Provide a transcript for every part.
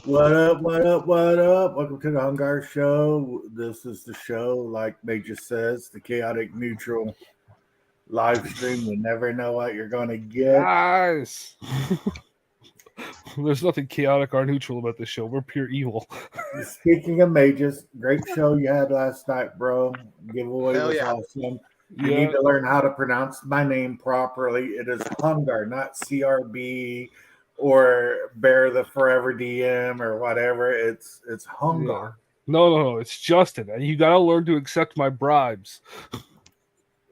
What up? What up? What up? Welcome to the Hungar Show. This is the show, like Major says, the chaotic neutral live stream. You never know what you're going to get. Nice. There's nothing chaotic or neutral about this show. We're pure evil. Speaking of Majors, great show you had last night, bro. Giveaway Hell was yeah. awesome. You need to learn how to pronounce my name properly. It is Hungar, not CRB or Bear the Forever DM or whatever. It's Hungar. No. It's Justin, and you gotta learn to accept my bribes.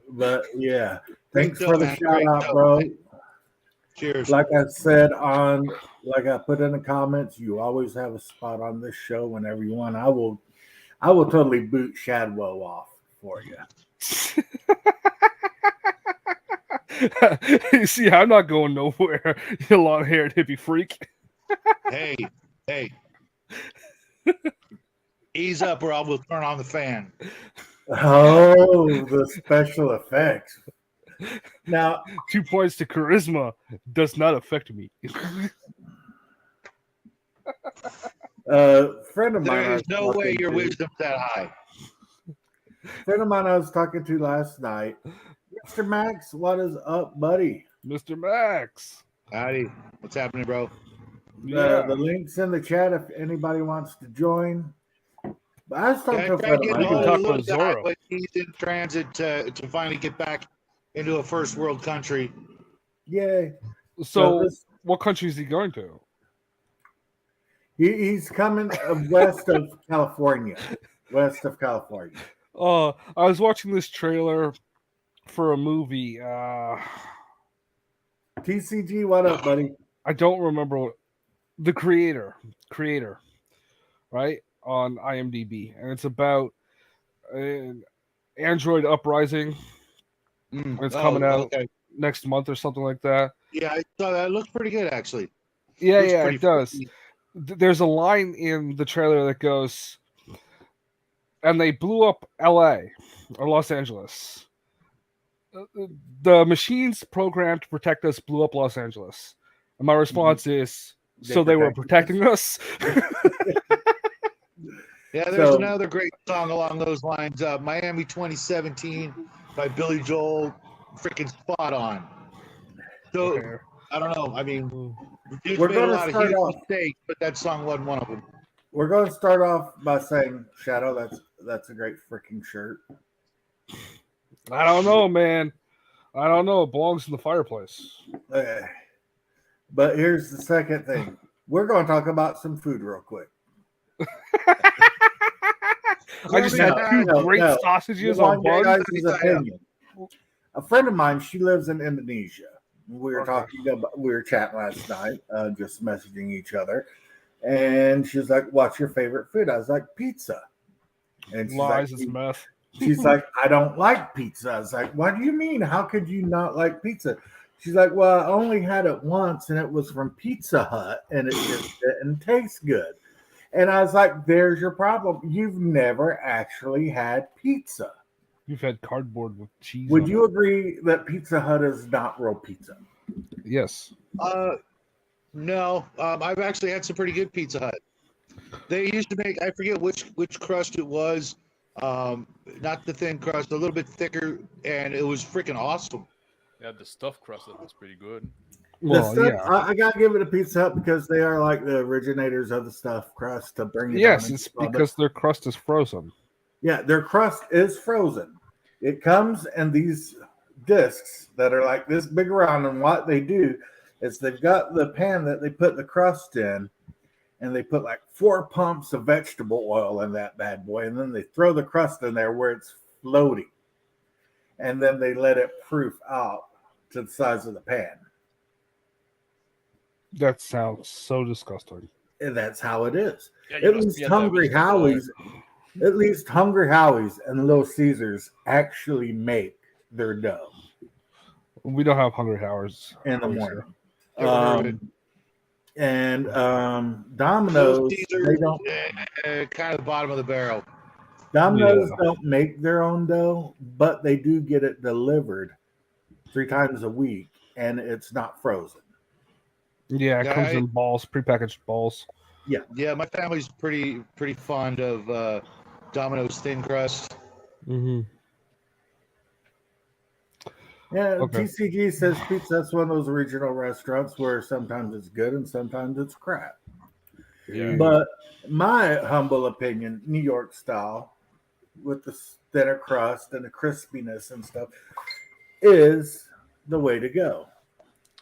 But yeah, thanks Great for the man. shout Great out, show. bro. Cheers. Like I put in the comments, you always have a spot on this show whenever you want. I will totally boot Shadwell off for you. You see, I'm not going nowhere, you long-haired hippie freak. Hey. Ease up or I will turn on the fan. Oh, the special effects. Now, 2 points to charisma does not affect me. Friend of mine. There is no way your wisdom's that high. Friend of mine I was talking to last night. Mr. Max, what is up, buddy? Mr. Max. Howdy. What's happening, bro? The link's in the chat if anybody wants to join. But I was talking to a friend of We can mine. talk about Zorro. But he's in transit to finally get back into a first world country. Yay. So, what country is he going to? He's coming west of California. West of California. I was watching this trailer for a movie. TCG, what up, buddy? I don't remember the creator, right, on IMDb, and it's about an Android uprising. It's coming out next month or something like that. Yeah, I saw that. It looks pretty good, actually. Yeah, it does. There's a line in the trailer that goes, and they blew up LA or Los Angeles. The machines programmed to protect us blew up Los Angeles. And my response is, so they were protecting us? Yeah, there's another great song along those lines. Miami 2017 by Billy Joel. Freaking spot on. So, I don't know. I mean, we're going to start off mistakes, but that song wasn't one of them. We're going to start off by saying, Shadow, that's a great freaking shirt. I don't know, man. I don't know. It belongs in the fireplace. But here's the second thing. We're going to talk about some food real quick. I just had two great sausages on buns. Opinion. A friend of mine, she lives in Indonesia. We were chatting last night, just messaging each other. And she's like, "What's your favorite food?" I was like, "Pizza." And she's Lies like, is meth. She's like, "I don't like pizza." I was like, "What do you mean? How could you not like pizza?" She's like, "Well, I only had it once, and it was from Pizza Hut, and it just didn't taste good." And I was like, "There's your problem. You've never actually had pizza. You've had cardboard with cheese." Would you agree that Pizza Hut is not real pizza? Yes. No. I've actually had some pretty good Pizza Hut. They used to make, I forget which crust it was. Not the thin crust, a little bit thicker, and it was freaking awesome. Yeah, the stuffed crust was pretty good. Well, I gotta give it a Pizza Hut because they are like the originators of the stuffed crust to bring it. Yes, it's because their crust is frozen. Yeah, their crust is frozen. It comes in these discs that are like this big around, and what they do is they've got the pan that they put the crust in, and they put like 4 pumps of vegetable oil in that bad boy, and then they throw the crust in there where it's floating, and then they let it proof out to the size of the pan. That sounds so disgusting. And that's how it is. Yeah, At least Hungry Howie's and Little Caesars actually make their dough. We don't have Hungry Howie's in the morning. Domino's, they don't. Kind of the bottom of the barrel. Domino's don't make their own dough, but they do get it delivered 3 times a week, and it's not frozen. Yeah, it comes in balls, prepackaged balls. Yeah, my family's pretty fond of Domino's thin crust. Mm-hmm. Yeah, Okay. TCG says pizza. That's one of those regional restaurants where sometimes it's good and sometimes it's crap. Yeah. But my humble opinion, New York style, with the thinner crust and the crispiness and stuff, is the way to go.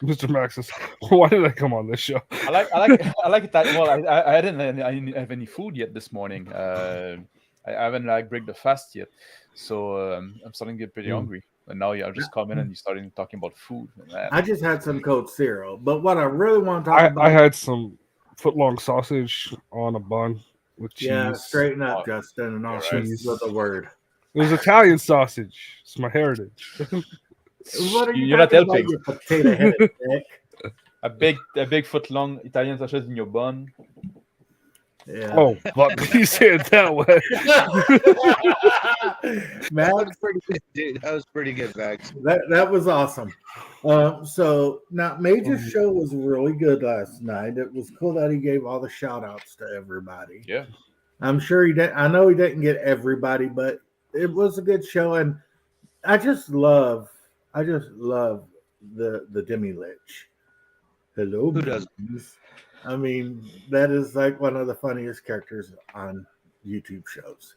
Mr. Maxis, why did I come on this show? I like it. Well, I didn't have any food yet this morning. I haven't break the fast yet, so I'm starting to get pretty hungry. And now I'm just coming and you're starting talking about food. Man. I just had some cold cereal, but what I really want to talk I about, had some foot-long sausage on a bun with cheese. yeah, straighten up, Oh, Justin, and all right. cheese with a word. It was Italian sausage. It's my heritage. What are you You're not talking about, helping. you potato headed dick? A big foot long Italian sausage in your bun. Yeah. Oh, fuck. You say it that way. Max, That was pretty good, dude. That was pretty good, Max. that was awesome. So now Major's show was really good last night. It was cool that he gave all the shout outs to everybody. Yeah. I'm sure he didn't. I know he didn't get everybody, but it was a good show, and I just love the Demi Lich. Hello, Who doesn't? bees. I mean, that is like one of the funniest characters on YouTube shows,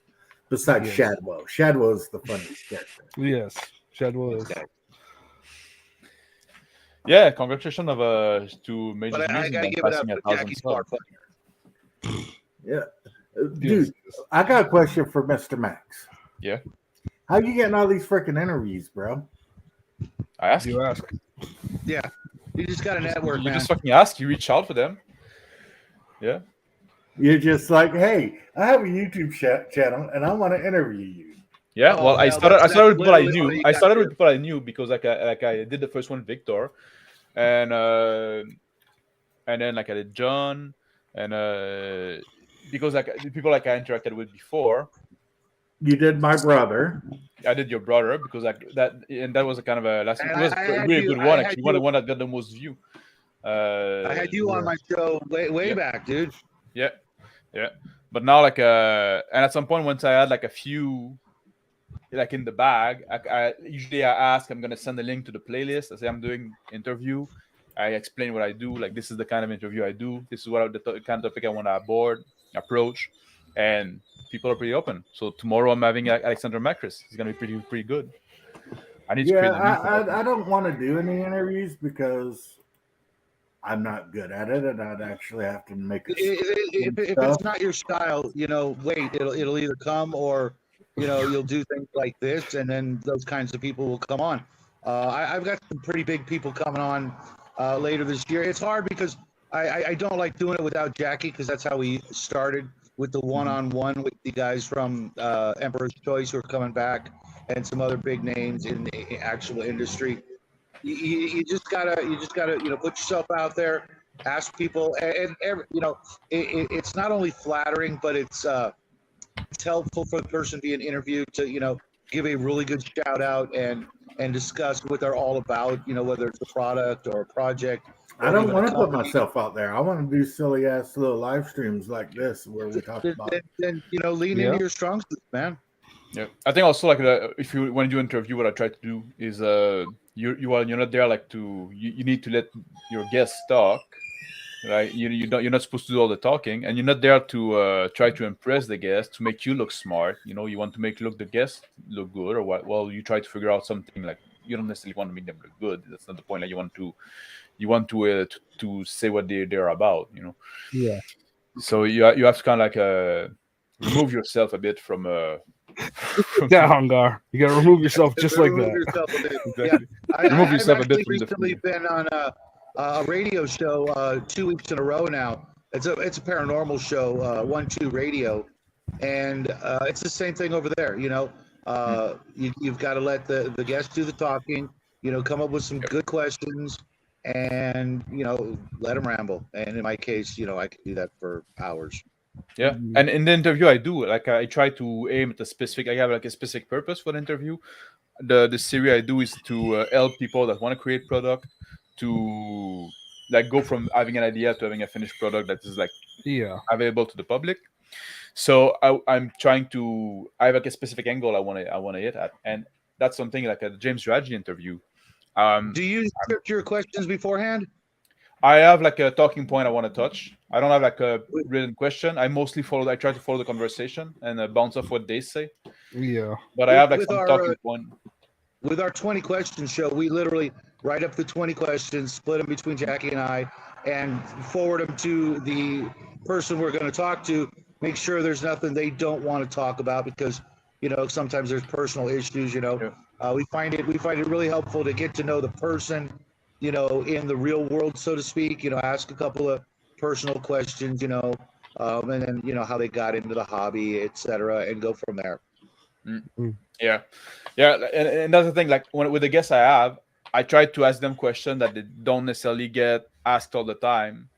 besides Yes. Shadwell. Shadwell is the funniest character. Yes, Shadwell is. Okay. Yeah, congratulations to Major But I Music gotta on give it up passing for 1,000 Jackie subs. Spark. Yeah, Yes. dude, I got a question for Mr. Max. Yeah. How you getting all these freaking interviews, bro? I asked You ask. Yeah, you just got a network, you man. just fucking ask. You reach out for them. Yeah. You're just like, hey, I have a YouTube channel and I want to interview you. Yeah, Oh, well, I well, started that's with people I literally all knew. you I got started to with people I knew because I did the first one, Victor, and then I did John, and because the people I interacted with before, You did my brother. I did your brother because that was a kind of a last. And It was I a had really you- good I one had actually. you- One that got the most view. I had you on my show way Yeah. back, dude. Yeah. But now, and at some point, once I had a few, in the bag, I usually ask, I'm gonna send a link to the playlist. I say I'm doing interview. I explain what I do. Like, this is the kind of interview I do. This is what the kind of topic I want to approach, and people are pretty open. So tomorrow I'm having Alexander Macris. He's gonna be pretty good. I need to create the I don't want to do any interviews because I'm not good at it, and I'd actually have to make a If it's not your style, wait, it'll either come or you'll do things like this, and then those kinds of people will come on. I've got some pretty big people coming on later this year. It's hard because I don't like doing it without Jackie, because that's how we started with the one-on-one with the guys from Emperor's Choice who are coming back, and some other big names in the actual industry. You just gotta put yourself out there, ask people, and it's not only flattering, but it's helpful for the person being interviewed to give a really good shout out and discuss what they're all about, whether it's a product or a project. I don't want to put myself out there. I want to do silly ass little live streams like this where we talk about. Then lean into your strong suits, man. Yeah, I think also if you when you do interview, what I try to do is you're not there you need to let your guests talk, right? You're not supposed to do all the talking, and you're not there to try to impress the guest to make you look smart. You want to make the guest look good, or what? Well, you try to figure out something you don't necessarily want to make them look good. That's not the point. You want to say what they're about. Yeah. So you have to kind of remove yourself a bit from Yeah, Hungar. You gotta remove yourself just like Remove that. yourself a bit. Exactly. Yeah. Remove yourself a bit I've from the recently been on a radio show 2 weeks in a row now. It's a paranormal show, 1-2 Radio, and it's the same thing over there. You've got to let the guests do the talking. Come up with some good questions, and let them ramble. And in my case, I could do that for hours. Yeah, and in the interview I do, I try to aim at I have a specific purpose for the interview. The series I do is to help people that want to create product to like go from having an idea to having a finished product that is like Yeah. available to the public. So I'm trying to. I have like a specific angle I want to hit at, and that's something like a James Raggi interview. Do you script your questions beforehand? I have like a talking point I want to touch. I don't have like a written question. I mostly follow. I try to follow the conversation and bounce off what they say. Yeah. But I have like With some our, talking point. With our 20 question show, we literally write up the 20 questions, split them between Jackie and I, and forward them to the person we're going to talk to. Make sure there's nothing they don't want to talk about because, sometimes there's personal issues. We find it really helpful to get to know the person, in the real world, so to speak. Ask a couple of personal questions, and then how they got into the hobby, etc., and go from there. Yeah, and that's the thing. Like with the guests I have, I try to ask them questions that they don't necessarily get asked all the time.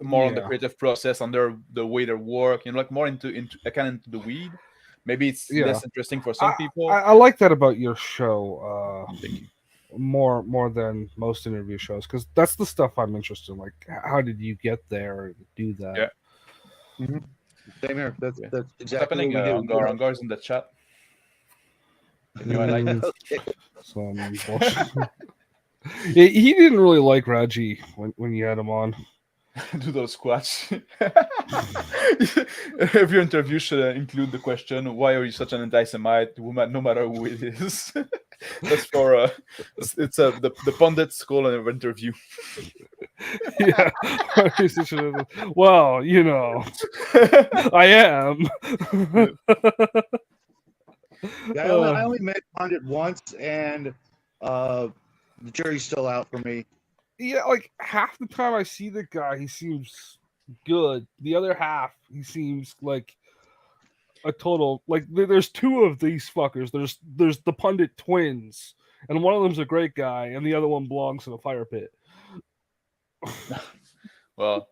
More on the creative process, on the way they work, like more into kind of into the weed. Maybe it's less interesting for some people. I like that about your show. More than most interview shows, because that's the stuff I'm interested in. Like, how did you get there and do that? Yeah. Mm-hmm. Same here. That's exactly happening. What we do. Angar's in the chat. Some bullshit. He didn't really like Raggi when you had him on. Do those squats. Every interview should include the question, "Why are you such an anti-Semite?" No matter who it is. That's for it's the pundit's call in an interview. Yeah. Well, I am. I only met Pundit once, and the jury's still out for me. Yeah, like half the time I see the guy, he seems good. The other half, he seems like a total like. There's two of these fuckers. There's the Pundit twins, and one of them's a great guy, and the other one belongs in a fire pit. Well,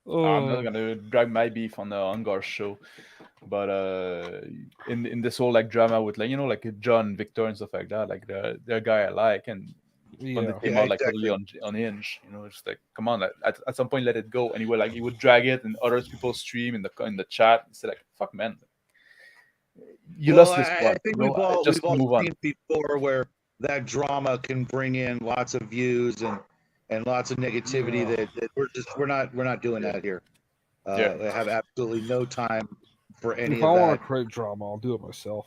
I'm not gonna drag my beef on the Angar show, but in this whole like drama with like John, Victor, and stuff like that, like the guy I like, and when they came out like totally unhinged, just like come on, at some point let it go, and he would drag it in other people's stream in the chat and say like fuck man, you lost this one. I think we've all seen before where that drama can bring in lots of views and lots of negativity that we're not doing that here. I have absolutely no time for any of that. If I want to create drama, I'll do it myself.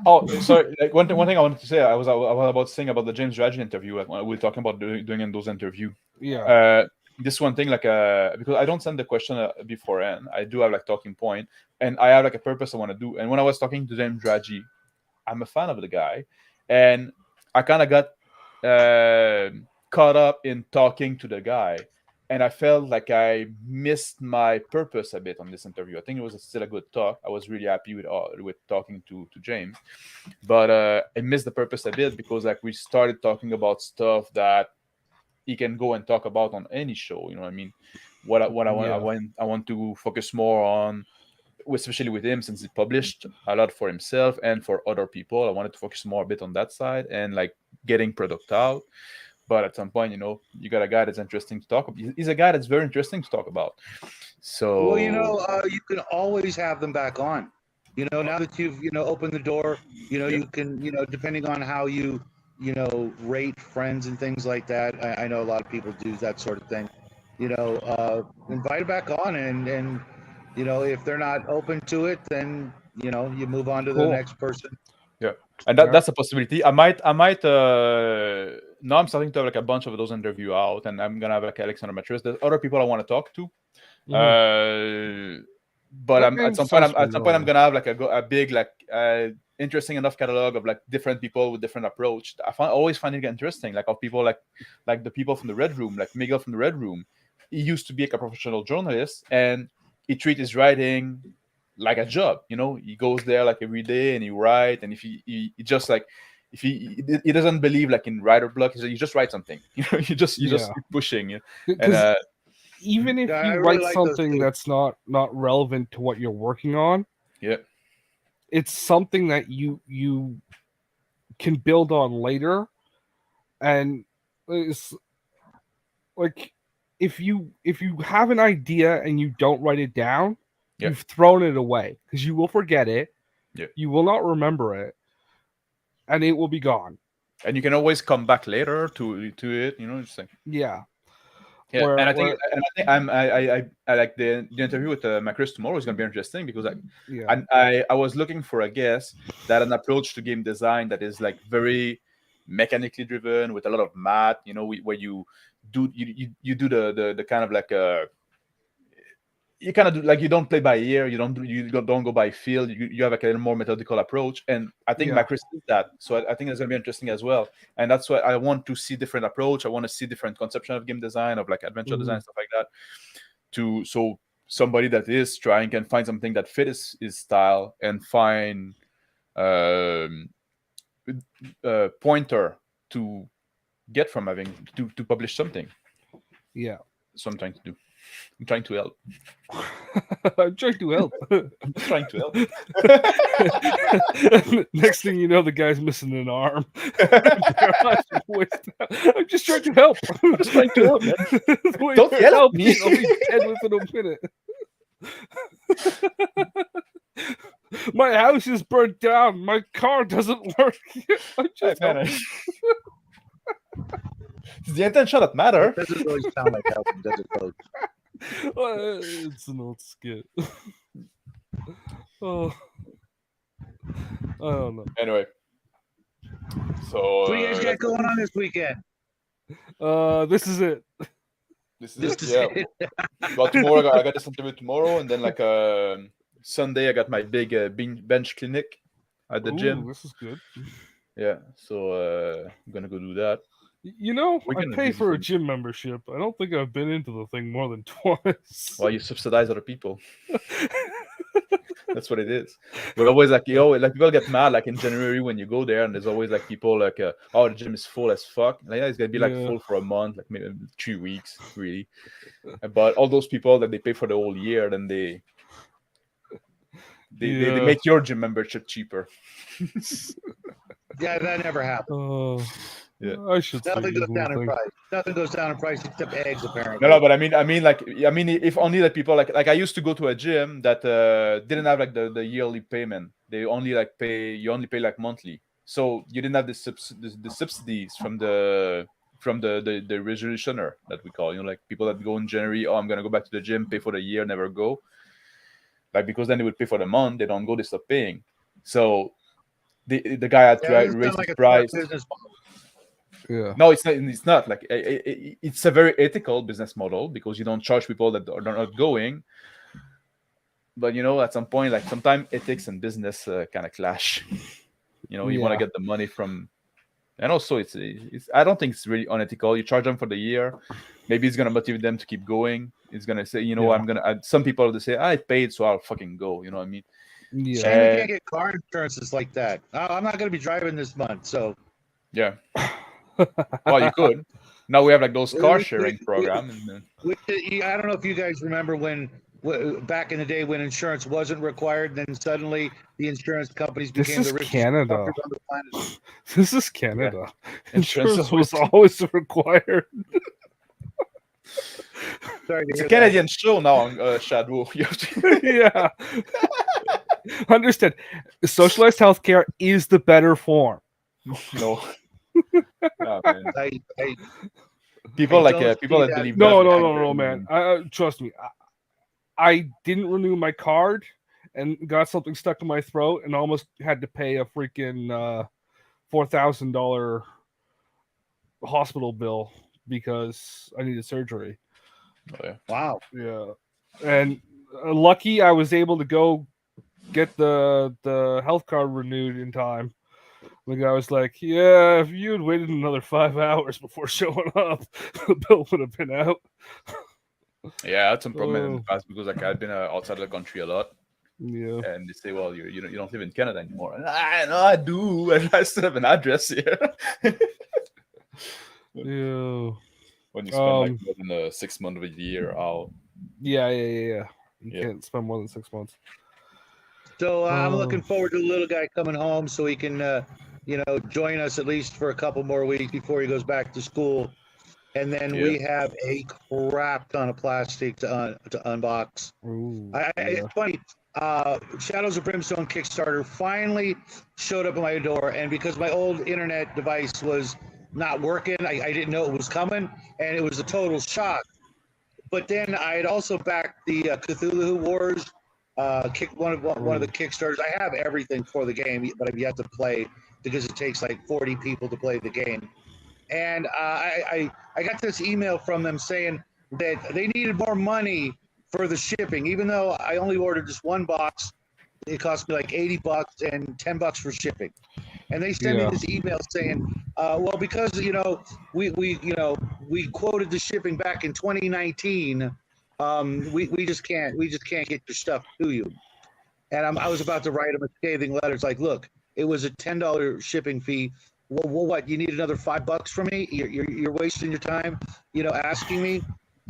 Oh, sorry. Like one thing I wanted to say, I was about saying about the James Raggi interview. Like, we were talking about doing in those interview. Yeah. This one thing, like, because I don't send the question beforehand. I do have like talking point, and I have like a purpose I want to do. And when I was talking to James Raggi, I'm a fan of the guy, and I kind of got caught up in talking to the guy. And I felt like I missed my purpose a bit on this interview. I think it was still a good talk. I was really happy with talking to James, but I missed the purpose a bit because like we started talking about stuff that he can go and talk about on any show. You know what I mean? What I want to focus more on, especially with him, since he published a lot for himself and for other people. I wanted to focus more a bit on that side and like getting product out. But at some point, you got a guy that's interesting to talk about. He's a guy that's very interesting to talk about. So, well, you can always have them back on. Now that you've opened the door, you can depending on how you rate friends and things like that. I know a lot of people do that sort of thing. Invite them back on, and if they're not open to it, then you move on to the next person. Yeah, and that's a possibility. I might. Now I'm starting to have like a bunch of those interview out, and I'm gonna have like Alexander Matris. There's other people I want to talk to, but at some point I'm gonna have like a big like interesting enough catalog of like different people with different approach. Always find it interesting, like of people like the people from the Red Room, like Miguel from the Red Room. He used to be like a professional journalist, and he treats his writing like a job. He goes there like every day and he write, and if he just like if he doesn't believe like in writer block, you just write something. You just keep pushing. And even if you write something that's not relevant to what you're working on, it's something that you can build on later, and like if you have an idea and you don't write it down, Yep. you've thrown it away because you will forget it. Yep. You will not remember it, and it will be gone. And you can always come back later to it. Just like Yeah. yeah. Where- and I where- think I like the interview with Chris tomorrow is going to be interesting because Yeah. I was looking for a guest that an approach to game design that is like very mechanically driven with a lot of math. Where you do the kind of like you kind of do like you don't play by ear, you don't go by feel. You have like a more methodical approach, and I think Yeah. Chris is that. So I think it's going to be interesting as well. And that's why I want to see different approach. I want to see different conception of game design, of like adventure design, stuff like that. So somebody that is trying can find something that fits his style and find pointer to get from having to publish something. Yeah. That's what I'm trying to do. I'm trying to help. I'm trying to help. I'm trying to help. Next thing you know, the guy's missing an arm. I'm just trying to help. I'm just trying to help, man. Wait Don't for yell at help, me. I'll be dead within a minute. My house is burnt down. My car doesn't work. I'm just Hey, man, helping. It's the intention that matter. It doesn't really sound like helping, does it, Coach? It's an old skit. Oh, I don't know. Anyway, so What do you guys got going on this weekend? This is it. this is This it. is Yeah. it. Well, tomorrow I got this interview tomorrow, and then like Sunday I got my big bench clinic at the Ooh, gym. this is good. Yeah, so I'm gonna go do that. You know, We're I gonna pay do for a something. gym membership. I don't think I've been into the thing more than twice. Well, you subsidize other people. That's what it is. We're always like people get mad like in January when you go there, and there's always like people like, oh, the gym is full as fuck. Like, yeah, it's gonna be like Yeah. full for a month, like maybe 3 weeks, really. But all those people that they pay for the whole year, then they Yeah. make your gym membership cheaper. Yeah, that never happened. Oh, Yeah. I should say Nothing this goes down in thing. price. Nothing goes down in price except eggs, apparently. No, but I mean, if only that people like I used to go to a gym that didn't have like the yearly payment. They only you only pay like monthly, so you didn't have the subsidies from the resolutioner that we call, like people that go in January. Oh, I'm gonna go back to the gym, pay for the year, never go. Like because then they would pay for the month. They don't go, they stop paying. So the guy had to Yeah, it raise sounds like his a smart price. business model. Yeah. No, it's not. It's not like it's a very ethical business model because you don't charge people that are not going. But at some point, like sometimes ethics and business kind of clash. You want to Yeah. get the money from, and also it's. I don't think it's really unethical. You charge them for the year, maybe it's gonna motivate them to keep going. It's gonna say, Yeah. I'm gonna. Some people they say, I paid, so I'll fucking go. You know what I mean? Yeah. Shame we can't get car insurances like that. Oh, I'm not going to be driving this month, so Yeah. Well, you could. Now we have like those car We- sharing we- program. And, I don't know if you guys remember when back in the day when insurance wasn't required, then suddenly the insurance companies This became is the richest Canada. fuckers on the planet. This is Canada. Insurance Insurance was always required. Sorry to it's a hear that. Canadian show now on Shadow. You have to. Yeah. Understand. Socialized healthcare is the better form. No. No, man. I People I like don't people see that that. believe No, that- no, man. Trust me. I didn't renew my card and got something stuck in my throat and almost had to pay a freaking $4,000 hospital bill because I needed surgery. Oh, yeah. wow. Yeah, and lucky I was able to go get the health card renewed in time. The guy was like, "Yeah, if you had waited another 5 hours before showing up, the bill would have been out." Yeah, I had some problem in Oh. the past because like I've been outside of the country a lot, Yeah, and they say, "Well, you don't live in Canada anymore." And I know I do, and I still have an address here. yeah, When you spend like Um, more than 6 months of a year out. yeah. You Yeah. can't spend more than 6 months. So I'm Oh. looking forward to the little guy coming home so he can, join us at least for a couple more weeks before he goes back to school. and then we have a crap ton of plastic to unbox. Ooh, It's funny. Shadows of Brimstone Kickstarter finally showed up at my door, and because my old internet device was not working, I didn't know it was coming, and it was a total shock. But then I had also backed the Cthulhu Wars, one of the Kickstarters. I have everything for the game, but I've yet to play because it takes like 40 people to play the game. And I got this email from them saying that they needed more money for the shipping, even though I only ordered just one box. It cost me like $80 and $10 for shipping. And they sent me this email saying, well, because we quoted the shipping back in 2019, we just can't get your stuff to you. And I was about to write them a scathing letter. It's like, look, it was a $10 shipping fee. Well, what? You need another $5 from me? You're wasting your time, asking me.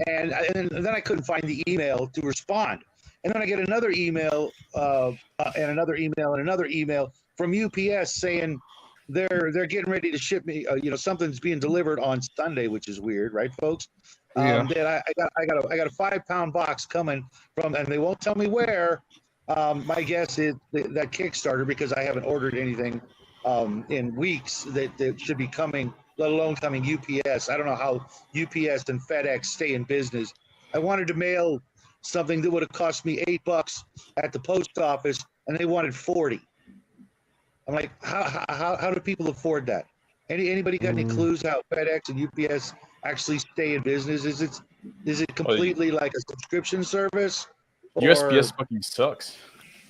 And then I couldn't find the email to respond. And then I get another email and another email and another email from UPS saying they're getting ready to ship me. Something's being delivered on Sunday, which is weird, right, folks? That I got a 5-pound box coming from, and they won't tell me where. My guess is that Kickstarter, because I haven't ordered anything in weeks that should be coming, let alone coming UPS. I don't know how UPS and FedEx stay in business. I wanted to mail something that would have cost me $8 at the post office, and they wanted 40. I'm like, how do people afford that? Anybody got any clues how FedEx and UPS actually stay in business? Is it completely like a subscription service? USPS fucking sucks.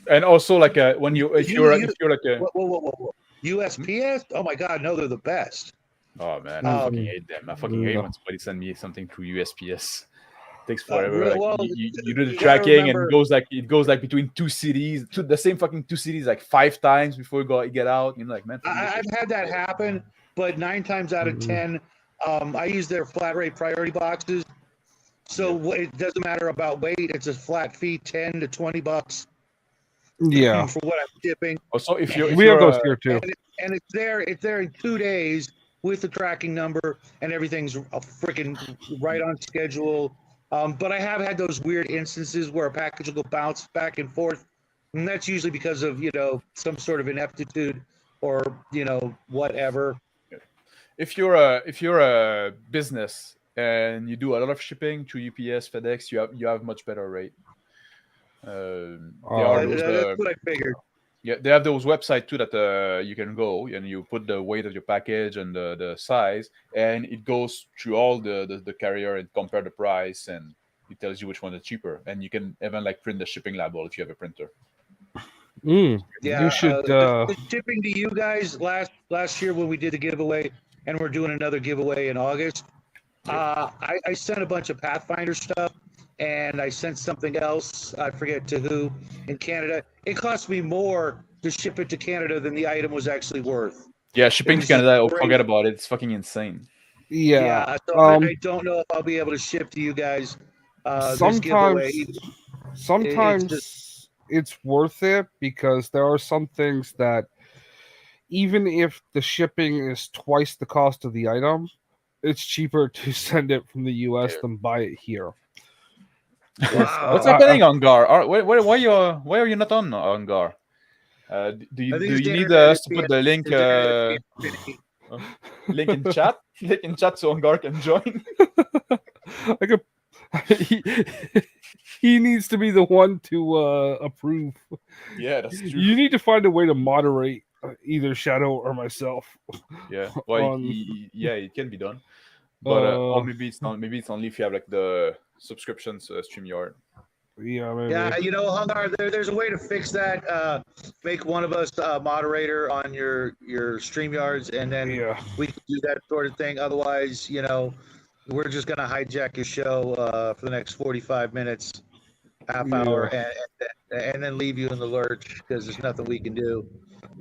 And also, like if you're like a whoa. USPS? Oh my God, no, they're the best. Oh man, I fucking hate them. I fucking hate when somebody send me something through USPS. It takes forever. You do the tracking, and it goes like between two cities, the same fucking two cities, like 5 times before you get out. You're like, man. I've had that happen, but 9 times out of 10, I use their flat rate priority boxes. So it doesn't matter about weight; it's a flat fee, $10 to $20. Yeah, for what I'm shipping. Also, if we have those here too, and it's there in 2 days with the tracking number, and everything's freaking right on schedule. But I have had those weird instances where a package will go bounce back and forth, and that's usually because of some sort of ineptitude or whatever. If you're a business and you do a lot of shipping to UPS, FedEx, you have much better rate. That's what I figured. Yeah, they have those websites too that you can go and you put the weight of your package and the size, and it goes through all the carrier and compare the price, and it tells you which one is cheaper, and you can even like print the shipping label if you have a printer. Yeah, you should. The shipping to you guys last year when we did the giveaway, and we're doing another giveaway in August. I sent a bunch of Pathfinder stuff, and I sent something else. I forget to who in Canada. It cost me more to ship it to Canada than the item was actually worth. Yeah, shipping to Canada, forget about it. It's fucking insane. Yeah. So I don't know if I'll be able to ship to you guys. Sometimes it's worth it because there are some things that even if the shipping is twice the cost of the item, it's cheaper to send it from the US than buy it here. Wow. What's happening on Gar? Why are you not on Gar? Do you need us to put the link link in chat? Link in chat so Ongar can join. He needs to be the one to approve. Yeah, that's true. You need to find a way to moderate either Shadow or myself. Yeah, well, it can be done, but or maybe it's not. Maybe it's only if you have like the subscriptions StreamYard. Yeah, maybe. Yeah, Hungar, there's a way to fix that. Make one of us moderator on your StreamYards, and then we can do that sort of thing. Otherwise, we're just gonna hijack your show for the next 45 minutes, half hour, and then leave you in the lurch because there's nothing we can do.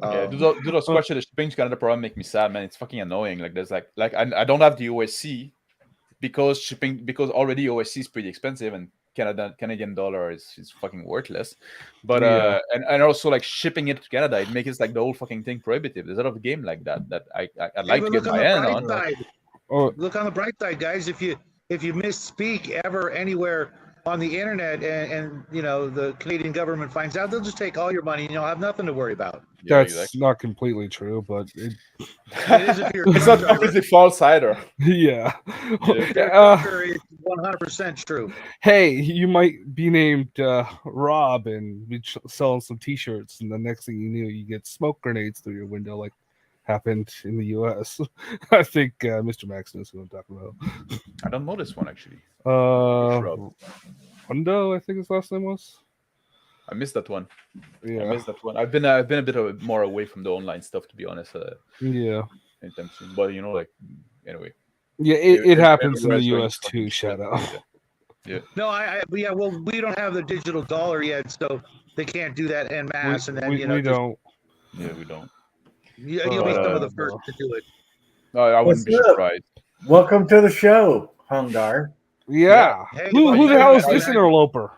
Do those questions. The shipping to Canada problem make me sad, man. It's fucking annoying. Like there's like I don't have the OSC because already OSC is pretty expensive and Canadian dollar is fucking worthless. But and also like shipping it to Canada, it makes it like the whole fucking thing prohibitive. There's a lot of game like that I'd like to get my hand on. Oh, Look on the bright side, guys. If you misspeak ever anywhere on the internet, and you know the Canadian government finds out, they'll just take all your money, and you'll have nothing to worry about. Yeah, that's not completely true, but It is if you're a It's truck not driver. completely false either. yeah. If you're a trucker, it's 100% true. Hey, you might be named Rob and be selling some T-shirts, and the next thing you knew, you get smoke grenades through your window, like happened in the U.S. I think Mr. Max knows what I'm talking about. I don't know this one actually. Hundo, I think his last name was. I missed that one. Yeah, I missed that one. I've been a bit more away from the online stuff, to be honest. Yeah, Anytime soon. But you know, like anyway. yeah. It happens in the everywhere's going U.S. to too. fucking Shout shit. out. Yeah. No, yeah. Well, we don't have the digital dollar yet, so they can't do that en masse. And then we just, don't. Yeah, we don't. you'll be some of the first to do it. No, I wouldn't be What's up? surprised. Welcome to the show, Hungar. Yeah. Hey, Who the hell is this hey, interloper?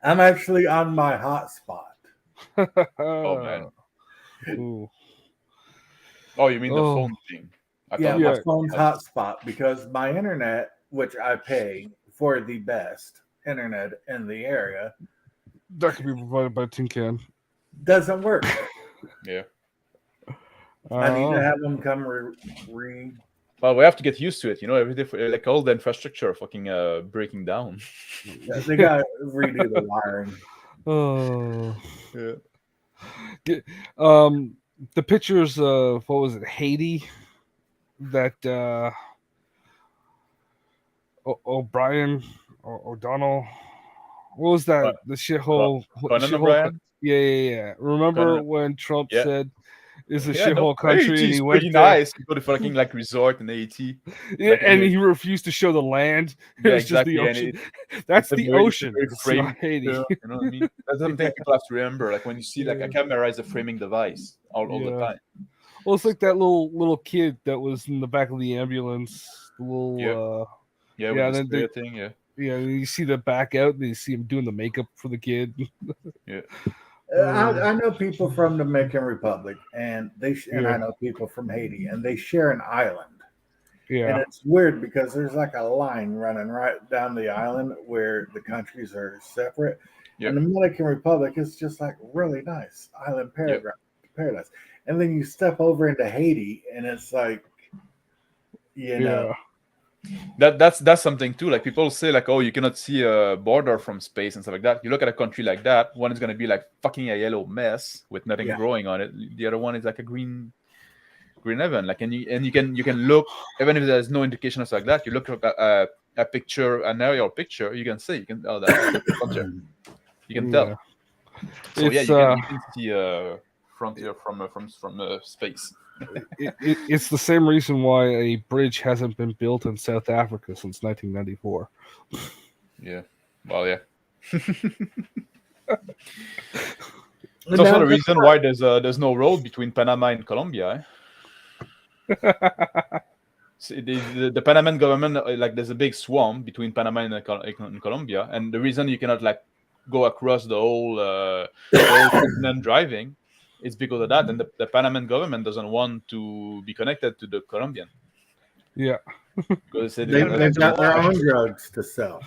I'm actually on my hotspot. Oh man. Ooh. Oh, you mean the Oh. phone thing? I Yeah, thought my Yeah. phone's hotspot because my internet, which I pay for the best internet in the area, That could be provided by Tin Can. doesn't work. Yeah. I need Oh. to have them come re Well, we have to get used to it. You know, like all the infrastructure fucking breaking down. they got to redo the wiring. Oh. Yeah. The pictures of what was it, Haiti? That O'Brien or O'Donnell. What was that? What? The shithole. Conan O'Brien? Yeah. Remember Conan- when Trump Yeah. said, "Is a Yeah, shithole no, country?" Haiti And is he went pretty there, nice. You go to fucking like resort in Haiti. yeah, like, and yeah. he refused to show the land. Yeah, It's just the exactly. And ocean. That's it's a the very- ocean. very It's framed not Haiti. picture, you know what I mean? That's something people have to remember. Like when you see like a camera is a framing device all the Yeah. time. Well, it's like that little kid that was in the back of the ambulance. The little Yeah, Yeah, with the then they- sprayer thing. Yeah. yeah. You see the back out, and you see him doing the makeup for the kid. I know people from the Dominican Republic, and and Yeah. I know people from Haiti, and they share an island. And Yeah, it's weird because there's like a line running right down the island where the countries are separate. Yep. And the Dominican Republic is just like really nice island paradise. And then you step over into Haiti, and it's like, you know, That's something too. Like people say, like, oh, you cannot see a border from space and stuff like that. You look at a country like that, one is gonna be like fucking a yellow mess with nothing Yeah. growing on it. The other one is like a green heaven. Like and you can look even if there's no indication of like that. You look at a picture, an aerial picture, you can see that's a frontier. You can tell. So yeah, It's, you can see a frontier from space. it's the same reason why a bridge hasn't been built in South Africa since 1994. Yeah. Well, yeah. And It's also now- the reason why there's no road between Panama and Colombia. So the Panamanian government, like, there's a big swamp between Panama and Colombia, and the reason you cannot like go across the whole continent driving is because of that. And the Panamanian government doesn't want to be connected to the Colombian Yeah. because they they've got their own drugs to sell.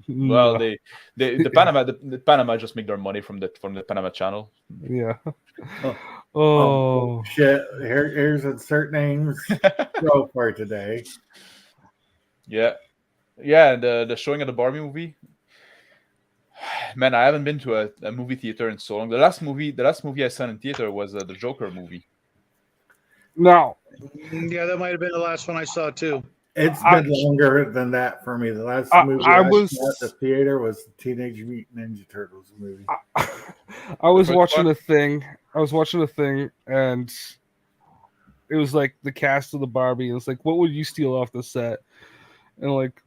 well, the Panama just make their money from the Panama Channel. Yeah. Oh. Oh. Shit! Here's insert names pro for today. Yeah, and the showing of the Barbie movie. Man, I haven't been to a movie theater in so long. The last movie I saw in theater was the Joker movie. Now, Yeah, that might have been the last one I saw too. It's I- been longer than that for me. The last movie I I was- saw at the theater was the Teenage Mutant Ninja Turtles movie. I was first watching one? a thing. And it was like the cast of the Barbie. And it's like, what would you steal off the set? And like,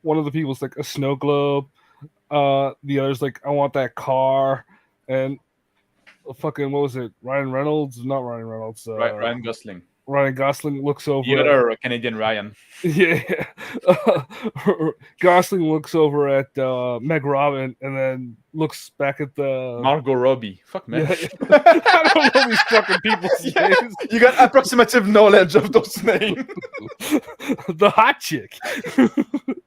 one of the people's like a snow globe. The other's like, I want that car. And fucking, what was it? Ryan Reynolds? Not Ryan Reynolds. Ryan Gosling. Ryan Gosling looks over. The other Canadian Ryan. Yeah, Gosling looks over at Meg Robin and then looks back at the. Margot Robbie. Fuck, man. Yeah, I don't know these fucking people's names. You got approximative knowledge of those names. The hot chick,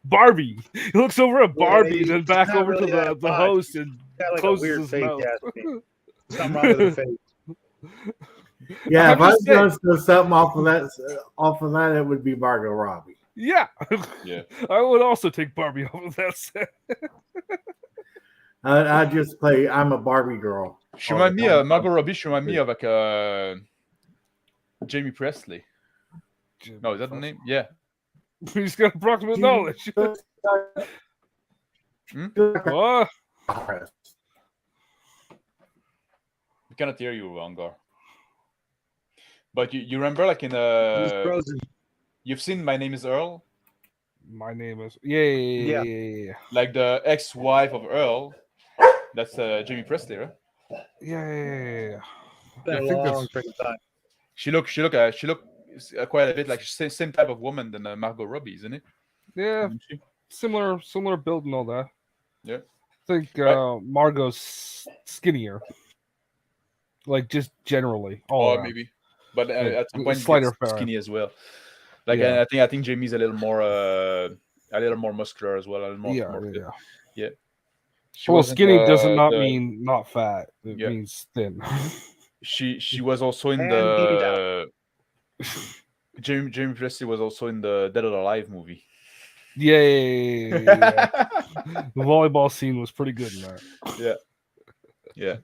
Barbie. He looks over at Barbie, he's then back not over really to that the hot. host and Got like a closes weird his face. mouth. Something wrong with her face. Yeah, I'm if I just saying. was to something off of that, it would be Margot Robbie. Yeah, Yeah. I would also take Barbie off of that set. I just play. I'm a Barbie girl. She all remind the me time. of Margot Robbie. She remind me of like Jamie Presley. No, is that the name? Yeah. He's got approximate knowledge. Oh, We cannot hear you, Angar. But you remember, like in He's frozen. you've seen My Name Is Earl, my name is yeah. like the ex-wife of Earl. That's Jamie Presley, right? Yeah. Been I a think long that's- freaking time. She look quite a bit like same type of woman than Margot Robbie, isn't it? Yeah, Isn't she? similar build and all that. Yeah. I think Right. Margot's skinnier, like just generally. All Or around. maybe, but Like, at some point she slighter gets fat. skinny as well. Like Yeah. I think Jamie's a little more muscular as well. A little more, more fit. Yeah. She Well, wasn't, skinny doesn't not the- mean not fat. It Yeah. means thin. She was also in And the Jamie Presley was also in the Dead or Alive movie. Yeah. The volleyball scene was pretty good in that. Yeah.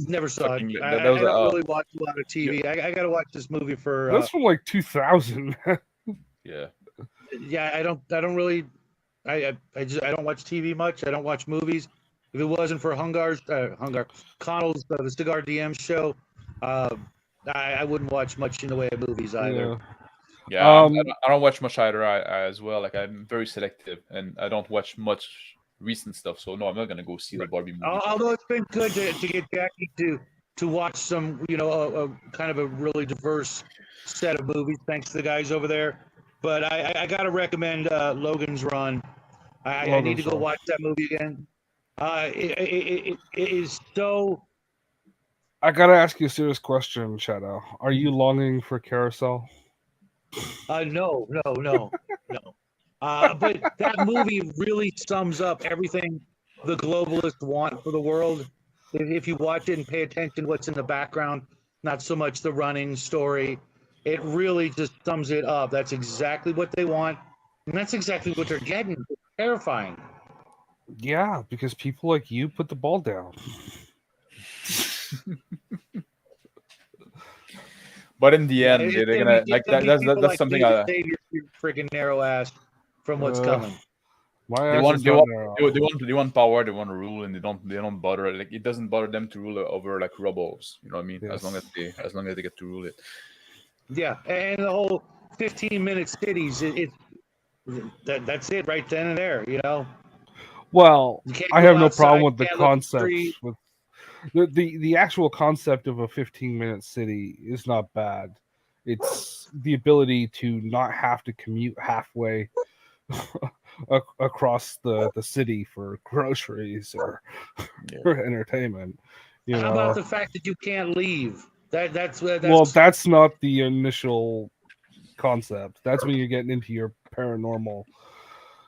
Never saw Fucking- it. that I was don't a- really watch a lot of TV. I got to watch this movie for. That's from like 2000. Yeah. Yeah, I don't really. I don't watch TV much. I don't watch movies. If it wasn't for Connell's the Cigar DM show, I wouldn't watch much in the way of movies either. Yeah, Um, I don't watch much either. I as well. Like I'm very selective, and I don't watch much recent stuff. So no, I'm not gonna go see the Barbie movie. Although it's been good to get Jackie to watch some, a kind of a really diverse set of movies, thanks to the guys over there. But I got to recommend Logan's Run. I need to go watch that movie again. It is so. I gotta ask you a serious question, Shadow. Are you longing for Carousel? No. But that movie really sums up everything the globalists want for the world. If you watch it and pay attention to what's in the background, not so much the running story, it really just sums it up. That's exactly what they want, and that's exactly what they're getting. It's terrifying. Yeah, because people like you put the ball down. But in the end, It's they're gonna gonna be- like it's gonna that. be That's people like something. you save your freaking narrow ass from what's coming. My They ass want- is they down want- there. They want power. They want to rule, and they don't bother. Like it doesn't bother them to rule over like rebels. You know what I mean? Yes. As long as they get to rule it. Yeah, and the whole 15-minute cities, that's it right then and there. Well, You can't I go have no outside, problem you with the can't look at the concept. street. With the actual concept of a 15-minute city is not bad. It's the ability to not have to commute halfway across the city for groceries or for entertainment. How about the fact that you can't leave? That's well, that's not the initial concept. That's when you're getting into your paranormal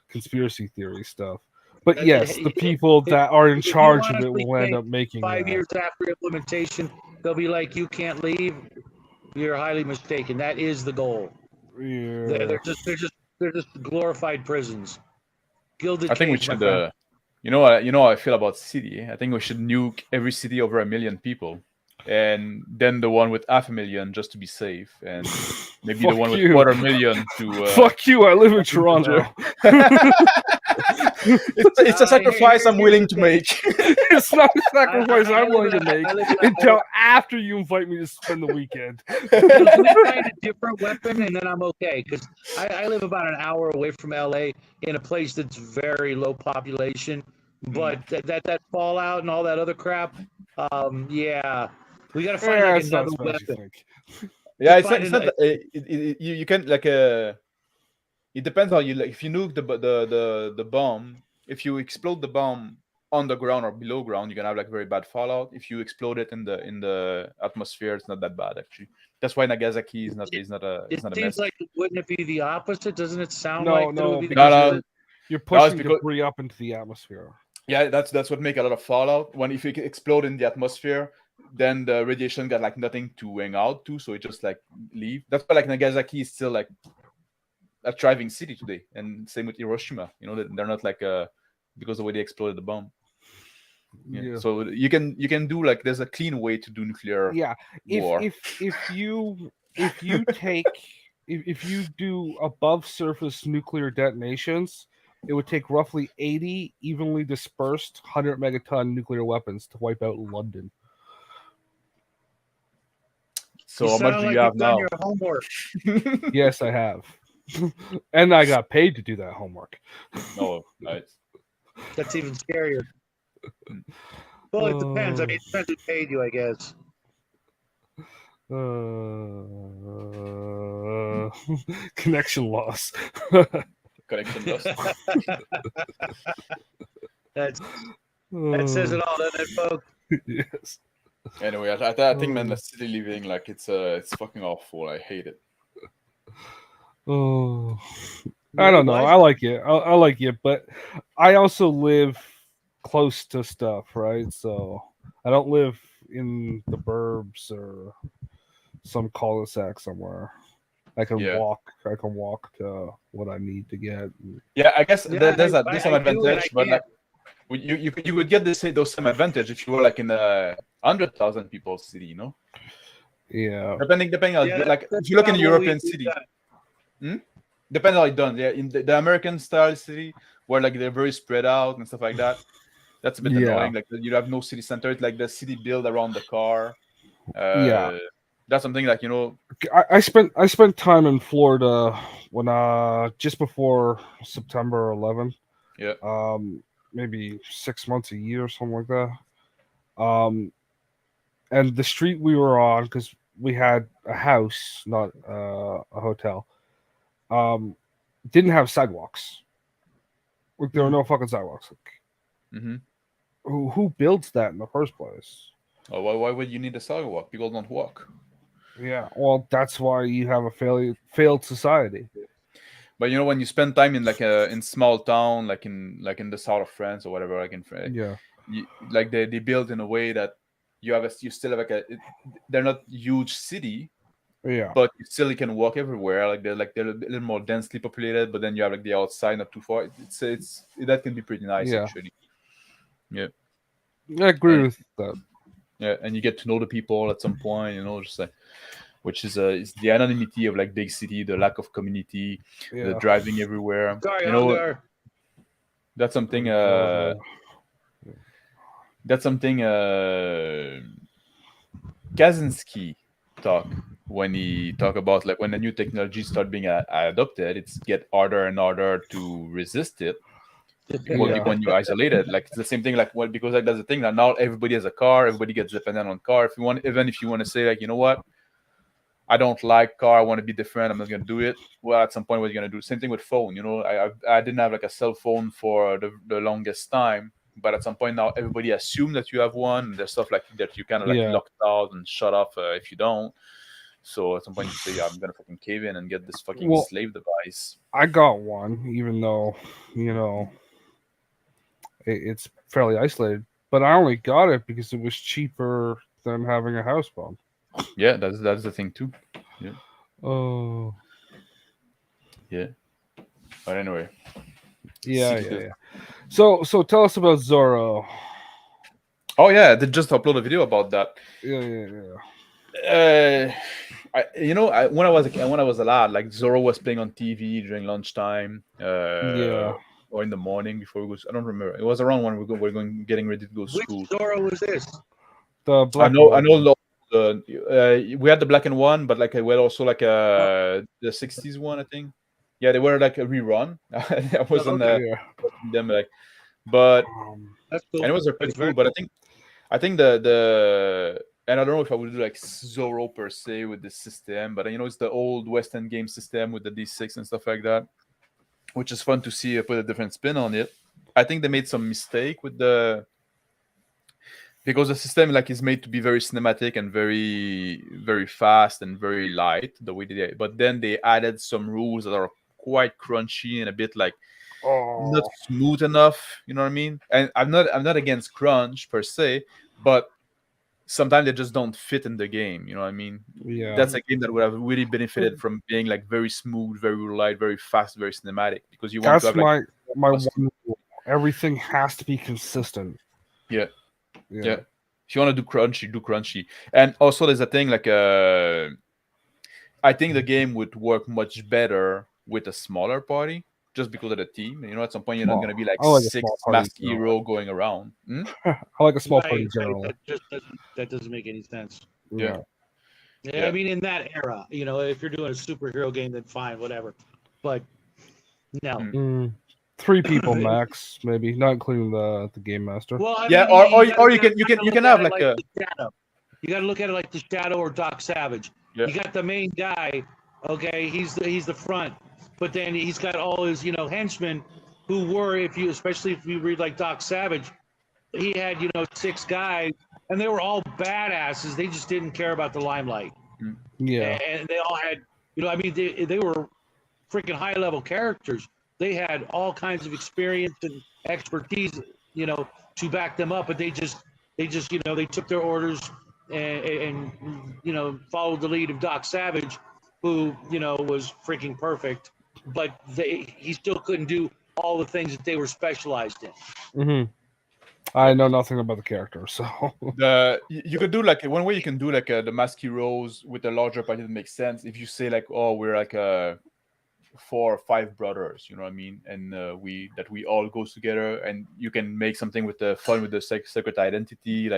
conspiracy theory stuff. But yes, the people that are in if you charge of it honestly will end think up making 5 that. years after implementation, they'll be like, you can't leave. You're highly mistaken. That is the goal. Yeah. They're just glorified prisons. Gilded I think we cage, my should. friend. You know how I feel about city. I think we should nuke every city over 1 million people, and then the one with 500,000 just to be safe, and maybe the Fuck one with you. 250,000 to. Fuck you! I live in Toronto. It's a sacrifice I'm willing to make. It's not a sacrifice I'm willing to make I live in a- until after you invite me to spend the weekend. Let me find a different weapon, and then I'm okay. Because I live about an hour away from LA in a place that's very low population. But that fallout and all that other crap, yeah, we got to find Yeah, like it's not another as bad as you weapon. think. Yeah, Just it's find not. an- You can like It depends how you like. If you nuke the bomb, if you explode the bomb underground or below ground, you can have like very bad fallout. If you explode it in the atmosphere, it's not that bad actually. That's why Nagasaki is not a It mess. seems like wouldn't it be the opposite? Doesn't it sound No, like that it no, would be the because No, opposite? you're No, it's pushing because- debris up into the atmosphere. Yeah, that's what make a lot of fallout. When if it explode in the atmosphere, then the radiation got like nothing to hang out to, so it just like leave. That's why like Nagasaki is still like a thriving city today, and same with Hiroshima. You know, they're not like because of the way they exploded the bomb. Yeah. So you can do like there's a clean way to do nuclear Yeah. war. If you take if you do above surface nuclear detonations, it would take roughly 80 evenly dispersed 100 megaton nuclear weapons to wipe out London. So how much sound do like you have you've done now? your homework. Yes, I have. And I got paid to do that homework. Oh, nice. That's even scarier. Well, it depends. I mean, it depends who paid you, I guess. Connection loss. Connection lost. That says it all, doesn't it, folks? Yes. Anyway, I think man, the city living like it's fucking awful. I hate it. Oh, I don't know. I like it. I like it, but I also live close to stuff, right? So I don't live in the burbs or some cul-de-sac somewhere. I can Yeah. walk. I can walk to what I need to get. Yeah, I guess Yeah, there's some I do, and advantage, I but like can't. you would get those same advantage if you were like in a 100,000 people city, you know. Yeah. Depending on Yeah, like that's if you look in a probably European what we've city, done. depends how it's done. Yeah, in the American style city where like they're very spread out and stuff like that. That's a bit Yeah. annoying. Like you have no city center. It's like the city built around the car. Yeah. That's something like, you know. I spent time in Florida when just before September 11th. Yeah. Maybe 6 months, a year, something like that. And the street we were on, because we had a house, not a hotel, didn't have sidewalks. Like there were no fucking sidewalks. Like, Mm-hmm. who builds that in the first place? Oh, why would you need a sidewalk? People don't walk. Yeah, well, that's why you have a failed society. But you know, when you spend time in like in small town, like in the south of France or whatever, like in France, Yeah, like they build in a way that you still have like they're not huge city, yeah, but you still can walk everywhere. Like they're a little more densely populated, but then you have like the outside not too far. It's that can be pretty nice Yeah. actually. Yeah, I agree And- with that. yeah, and you get to know the people at some point, you know, just like, which is it's the anonymity of like big city, the lack of community, the Yeah, driving everywhere. Sorry, You know, Hungar. that's something. That's something Kaczynski talk when he talk about like when the new technology start being adopted, it's get harder and harder to resist it. Yeah. When you isolate it, like it's the same thing. Like because like that's the thing that now everybody has a car, everybody gets dependent on car. Even if you want to say like, you know what, I don't like car, I want to be different, I'm not gonna do it. Well, at some point, what you're gonna do? Same thing with phone. You know, I didn't have like a cell phone for the longest time, but at some point now, everybody assumes that you have one. And there's stuff like that you kind of like Yeah. locked out and shut off if you don't. So at some point, you say, yeah, I'm gonna fucking cave in and get this fucking Well- slave device. I got one, even though it's fairly isolated. But I only got it because it was cheaper than having a house phone. Yeah, that's the thing too. Oh, Yeah. But anyway, yeah. City- So tell us about Zorro. oh yeah, I did just upload a video about that. Yeah. When I was a lad, like Zorro was playing on TV during lunchtime, or in the morning before we go. I don't remember. It was around when we're getting ready to go to Which school. Zorro was this? The black. I know. We had the black and one, but like we had also like the 60s one, I think. Yeah, they were like a rerun. I wasn't Yeah. them like, but That's cool. and it was pretty That's very cool. But I think the and I don't know if I would do like Zorro per se with this system, but it's the old West End game system with the D6 and stuff like that, which is fun to see put a different spin on it. I think they made some mistake with because the system is made to be very cinematic and very very fast and very light the way they did. But then they added some rules that are quite crunchy and a bit not smooth enough. You know what I mean? And I'm not against crunch per se, but sometimes they just don't fit in the game. You know what I mean? Yeah. That's a game that would have really benefited from being very smooth, very light, very fast, very cinematic, because you want That's to have my one rule. Everything has to be consistent. Yeah. If you want to do crunchy. And also there's a thing I think the game would work much better with a smaller party, just because of the team. At some point you're not going to be I like a 6 small party, masked hero going around. I like a small Right, party right, generally. that doesn't make any sense. Yeah. Yeah, I mean, in that era, if you're doing a superhero game, then fine, whatever. But no. 3 people max, maybe, not including the game master. Well, I Yeah, mean, or you can have like a. the Shadow. You got to look at it like the Shadow or Doc Savage. Yeah. You got the main guy. Okay, he's the front, but then he's got all his henchmen who were, especially if you read like Doc Savage, he had 6 guys, and they were all badasses. They just didn't care about the limelight. Yeah. And they all had, I mean, they were freaking high level characters. They had all kinds of experience and expertise, to back them up. But they just, they took their orders and followed the lead of Doc Savage, who, was freaking perfect. But he still couldn't do all the things that they were specialized in. I know nothing about the character, so You could do one way you can do the mask heroes with a larger party that makes sense. If you say we're 4 or 5 brothers, you know what I mean, and we all go together, and you can make something with the fun with the secret identity,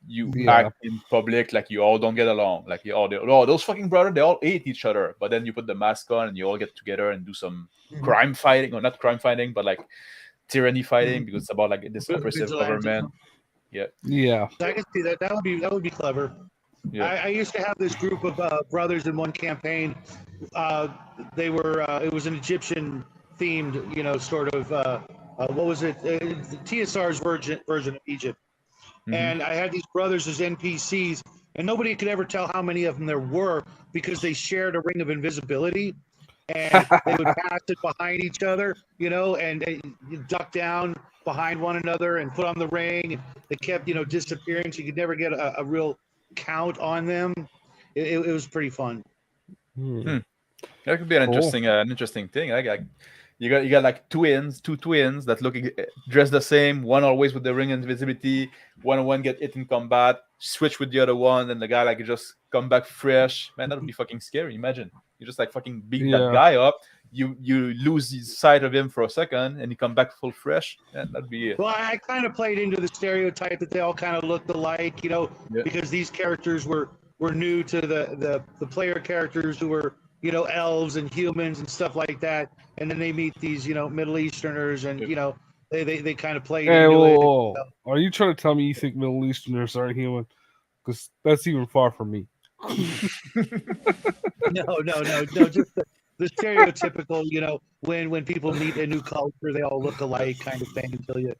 you act in public like you all don't get along, those fucking brothers, they all hate each other, but then you put the mask on and you all get together and do some crime fighting, or not crime fighting, but tyranny fighting, because it's about this oppressive government. Yeah. I can see that. That would be clever. Yeah. I used to have this group of brothers in one campaign. They were it was an Egyptian themed, sort of what was it? TSR's version of Egypt. And I had these brothers as NPCs, and nobody could ever tell how many of them there were, because they shared a ring of invisibility, and they would pass it behind each other, and they duck down behind one another and put on the ring. And they kept, disappearing, so you could never get a real count on them. It was pretty fun. That could be an interesting thing. You got two twins that look dressed the same. One always with the ring invisibility. One get hit in combat, switch with the other one, and the guy just come back fresh. Man, that would be fucking scary. Imagine you just fucking beat that guy up. You lose sight of him for a second, and you come back full fresh. And that'd be it. Well, I kind of played into the stereotype that they all kind of looked alike, because these characters were new to the player characters, who were elves and humans and stuff like that, and then they meet these Middle Easterners, and they kind of play into it. Are you trying to tell me you think Middle Easterners aren't human? Because that's even far from me. No, just the stereotypical, when people meet a new culture, they all look alike kind of thing, until it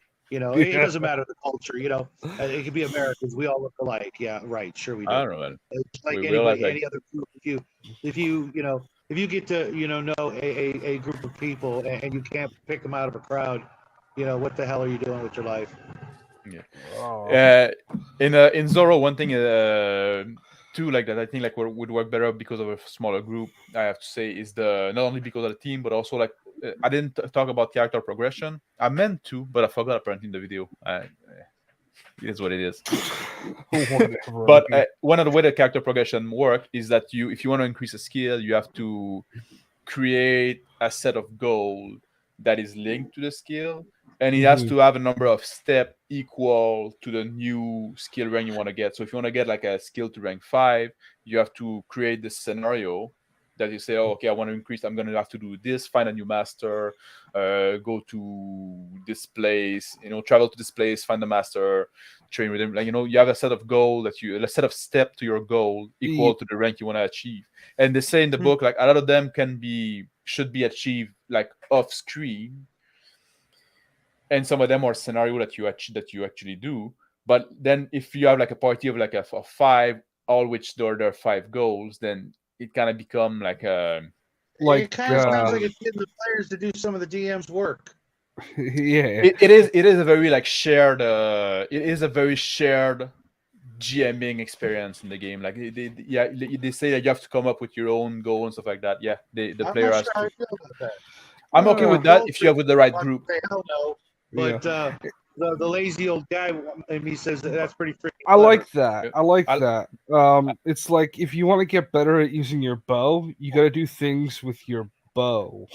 doesn't matter the culture, it could be Americans, we all look alike. Yeah, right, sure we do. I don't know. It's like anybody, any other group. If you get to know a group of people, and you can't pick them out of a crowd, what the hell are you doing with your life? Yeah. In Zorro, one thing too, that I think would work better because of a smaller group, I have to say, is not only because of the team, but also I didn't talk about character progression. I meant to, but I forgot apparently in the video. It is what it is. But one of the way the character progression work is that if you want to increase a skill, you have to create a set of goals that is linked to the skill, and it has to have a number of steps equal to the new skill rank you want to get. So if you want to get a skill to rank 5, you have to create this scenario that you say, oh, okay, I want to increase. I'm going to have to do this, find a new master, go to this place, travel to this place, find the master, train with him. Like, you have a set of goal a set of step to your goal equal to the rank you want to achieve. And they say in the book, like a lot of them should be achieved like off screen. And some of them are scenario that you actually do. But then if you have like a party of like a 5, all which there are 5 goals, then it kind of become like a it kind of sounds like it's getting the players to do some of the DM's work. Yeah, it is a very like shared it is a very shared GMing experience in the game. Like they say that you have to come up with your own goal and stuff like that. Yeah, the player has to. I'm okay with that if you have with the right group. Hell no. But the lazy old guy in me says that's pretty freaking I clever. like that. I like that. It's like if you want to get better at using your bow, you got to do things with your bow.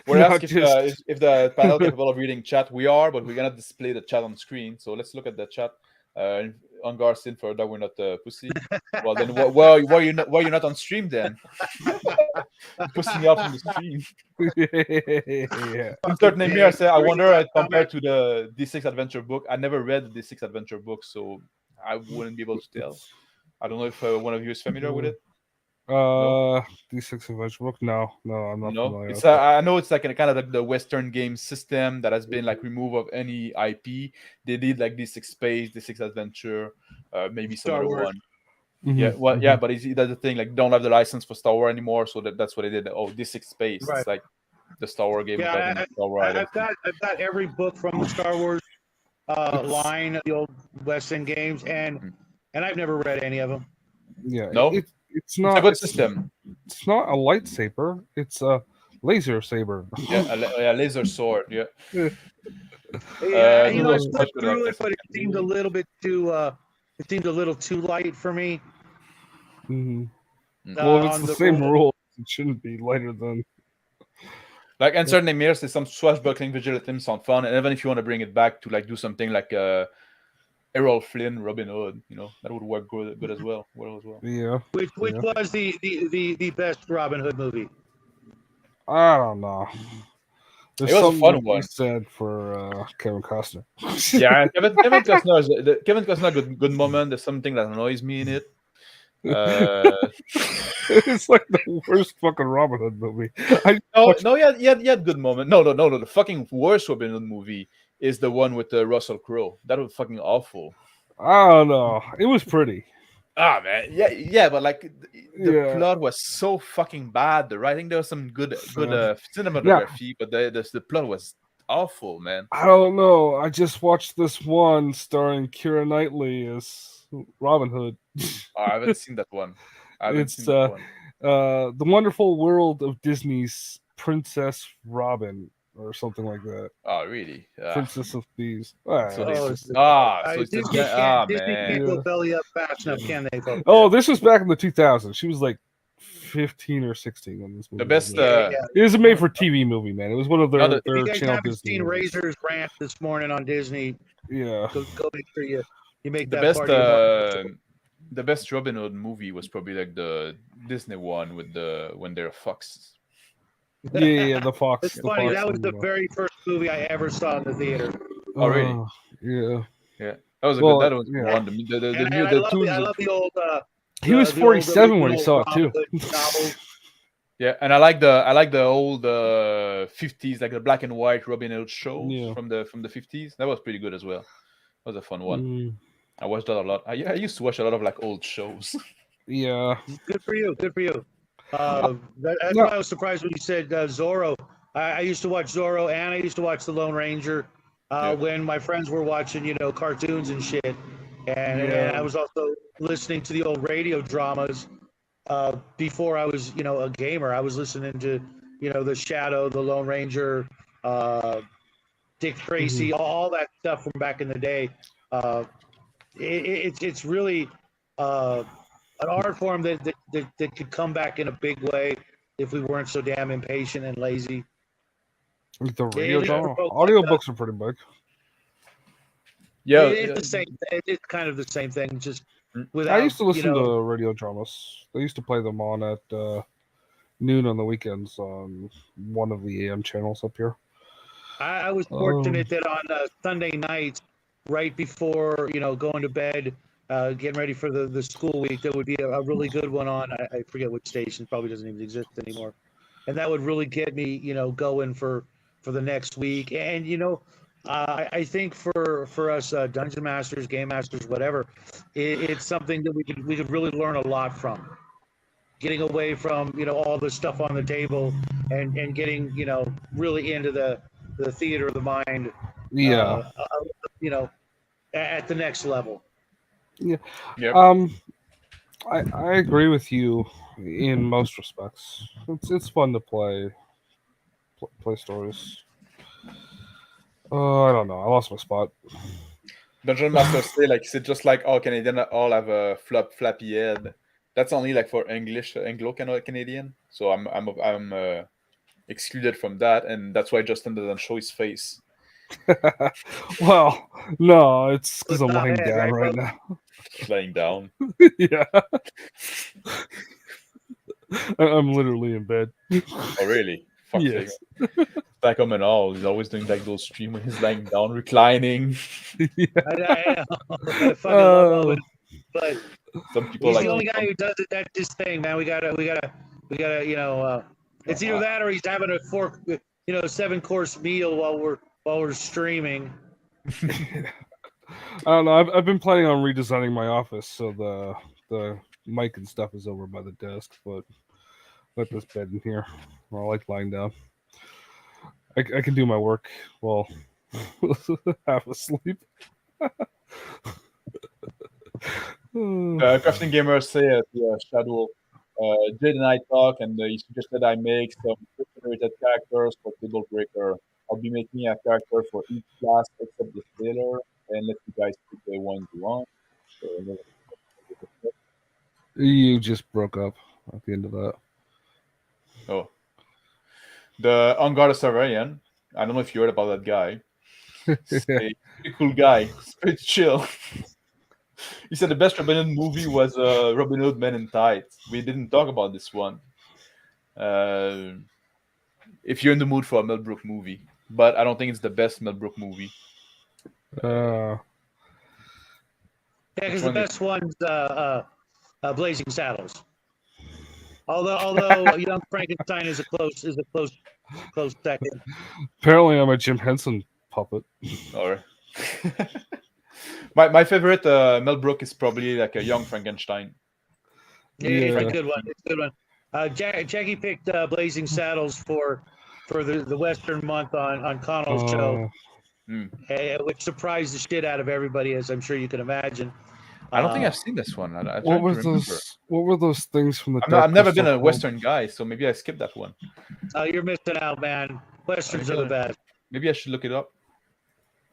We're asking if the panel capable of reading chat. We are, but we're gonna display the chat on screen. So let's look at the chat. On Garcin for that we're not pussy. Well then, why you not on stream then? Pussing me out from the stream. Yeah. Insert name here. I wonder compared to the D6 adventure book. I never read the D6 adventure book, so I wouldn't be able to tell. I don't know if one of you is familiar with it. D6 adventure book. No, I'm not familiar. It's I know it's like a kind of like the Western game system that has been like removed of any IP. They did like D6 Space, D6 Adventure, maybe some other one. Mm-hmm. Yeah, well, yeah, but that's the thing. Like, don't have the license for Star Wars anymore, so that's what they did. Oh, D6 Space. Right. It's like the Star Wars game. Yeah, I've got every book from the Star Wars line of the old Western games, and I've never read any of them. Yeah, no. It's not a good system. It's not a lightsaber. It's a laser saber. Yeah, laser sword. Yeah. I slipped through it, but it seemed a little bit too. It seemed a little too light for me. Mm-hmm. Well, if it's the same rule, it shouldn't be lighter than. Like, and certainly Mir says some swashbuckling vigilantism sound fun, and even if you want to bring it back to like do something like Errol Flynn, Robin Hood, that would work good as well. Yeah. Which was the best Robin Hood movie? I don't know. There's it was a fun one. Said for Kevin Costner. Yeah, Kevin Costner good moment. There's something that annoys me in it. It's like the worst fucking Robin Hood movie. No, he had good moment. No. The fucking worst Robin Hood movie is the one with Russell Crowe. That was fucking awful. I don't know. It was pretty. Ah, man. Yeah, but like the plot was so fucking bad. The writing, there was some good cinematography, but the plot was awful, man. I don't know. I just watched this one starring Keira Knightley as Robin Hood. Oh, I haven't seen that one. It's The Wonderful World of Disney's Princess Robin, or something like that. Oh, really? Princess of Thieves. Disney can't go belly up fast enough, can they? Folks? Oh, this was back in the 2000s. She was like 15 or 16 when this movie. The best. It was a made-for-TV movie, man. It was one of their if you guys channel haven't Disney seen movies. Razor's rant this morning on Disney, yeah, go make sure you make the that best. party. The best Robin Hood movie was probably like the Disney one with when they're foxes. Yeah, the Fox. It's funny. That was the very first movie I ever saw in the theater. Oh, really? Yeah. That was a good. That was one. I love the old. He was 47 when he saw it too. Yeah, and I like the old 50s, like the black and white Robin Hood shows from the 50s. That was pretty good as well. That was a fun one. I watched that a lot. I used to watch a lot of like old shows. Yeah. Good for you. That's why I was surprised when you said Zorro. I used to watch Zorro, and I used to watch The Lone Ranger when my friends were watching, cartoons and shit. And I was also listening to the old radio dramas before I was, a gamer. I was listening to, The Shadow, The Lone Ranger, Dick Tracy, all that stuff from back in the day. It's really an art form that could come back in a big way if we weren't so damn impatient and lazy. The radio drama. Audiobooks are pretty big. Yeah, it's the same. It's kind of the same thing. Just without. I used to listen to radio dramas. They used to play them on at noon on the weekends on one of the AM channels up here. I was fortunate that on Sunday nights, right before going to bed, getting ready for the school week, there would be a really good one on. I forget which station, probably doesn't even exist anymore, and that would really get me going for the next week. And I think for us dungeon masters, game masters, whatever, it's something that we could really learn a lot from. Getting away from all the stuff on the table and getting really into the theater of the mind. Yeah. At the next level. Yeah. Yep. I agree with you in most respects. It's fun to play stories. I don't know. I lost my spot. Dungeon Master say it's just like all Canadian all have a flappy head. That's only like for Anglo Canadian. So I'm excluded from that, and that's why Justin doesn't show his face. Well, no, it's because I'm It's not lying bad, down right, right now. Lying down. Yeah. I'm literally in bed. Oh really? Fuck Yes. Back home and all. He's always doing like those streams when he's lying down, reclining. I fucking love it. But Some people he's like the only guy who does it. That's his thing, man. We gotta. It's either that or he's having a 7-course meal while we're streaming. I don't know. I've been planning on redesigning my office so the mic and stuff is over by the desk, but let this bed in here. I like lying down. I can do my work while half asleep. Crafting Gamers say Shadow, Jade and I talk, and he suggested I make some generated characters for Table Breaker. I'll be making a character for each class except the sailor, and let you guys pick the ones you want. You just broke up at the end of that. Oh. The On Guard Surveillant, I don't know if you heard about that guy. He's a cool guy. He's pretty chill. He said the best Robin Hood movie was Robin Hood Men in Tights. We didn't talk about this one. If you're in the mood for a Mel Brooks movie, but I don't think it's the best Mel Brooks movie. Yeah, because the best one's Blazing Saddles. Although Young Frankenstein is a close second. Apparently, I'm a Jim Henson puppet. All right. My favorite Mel Brooks is probably like a Young Frankenstein. Yeah, it's a good one. It's a good one. Jackie picked Blazing Saddles for the Western month on Connell's show, which surprised the shit out of everybody, as I'm sure you can imagine. I don't think I've seen this one. What were those things from the? I've never been a Western guy, so maybe I skipped that one. Oh, you're missing out, man. Westerns are the best. Maybe I should look it up.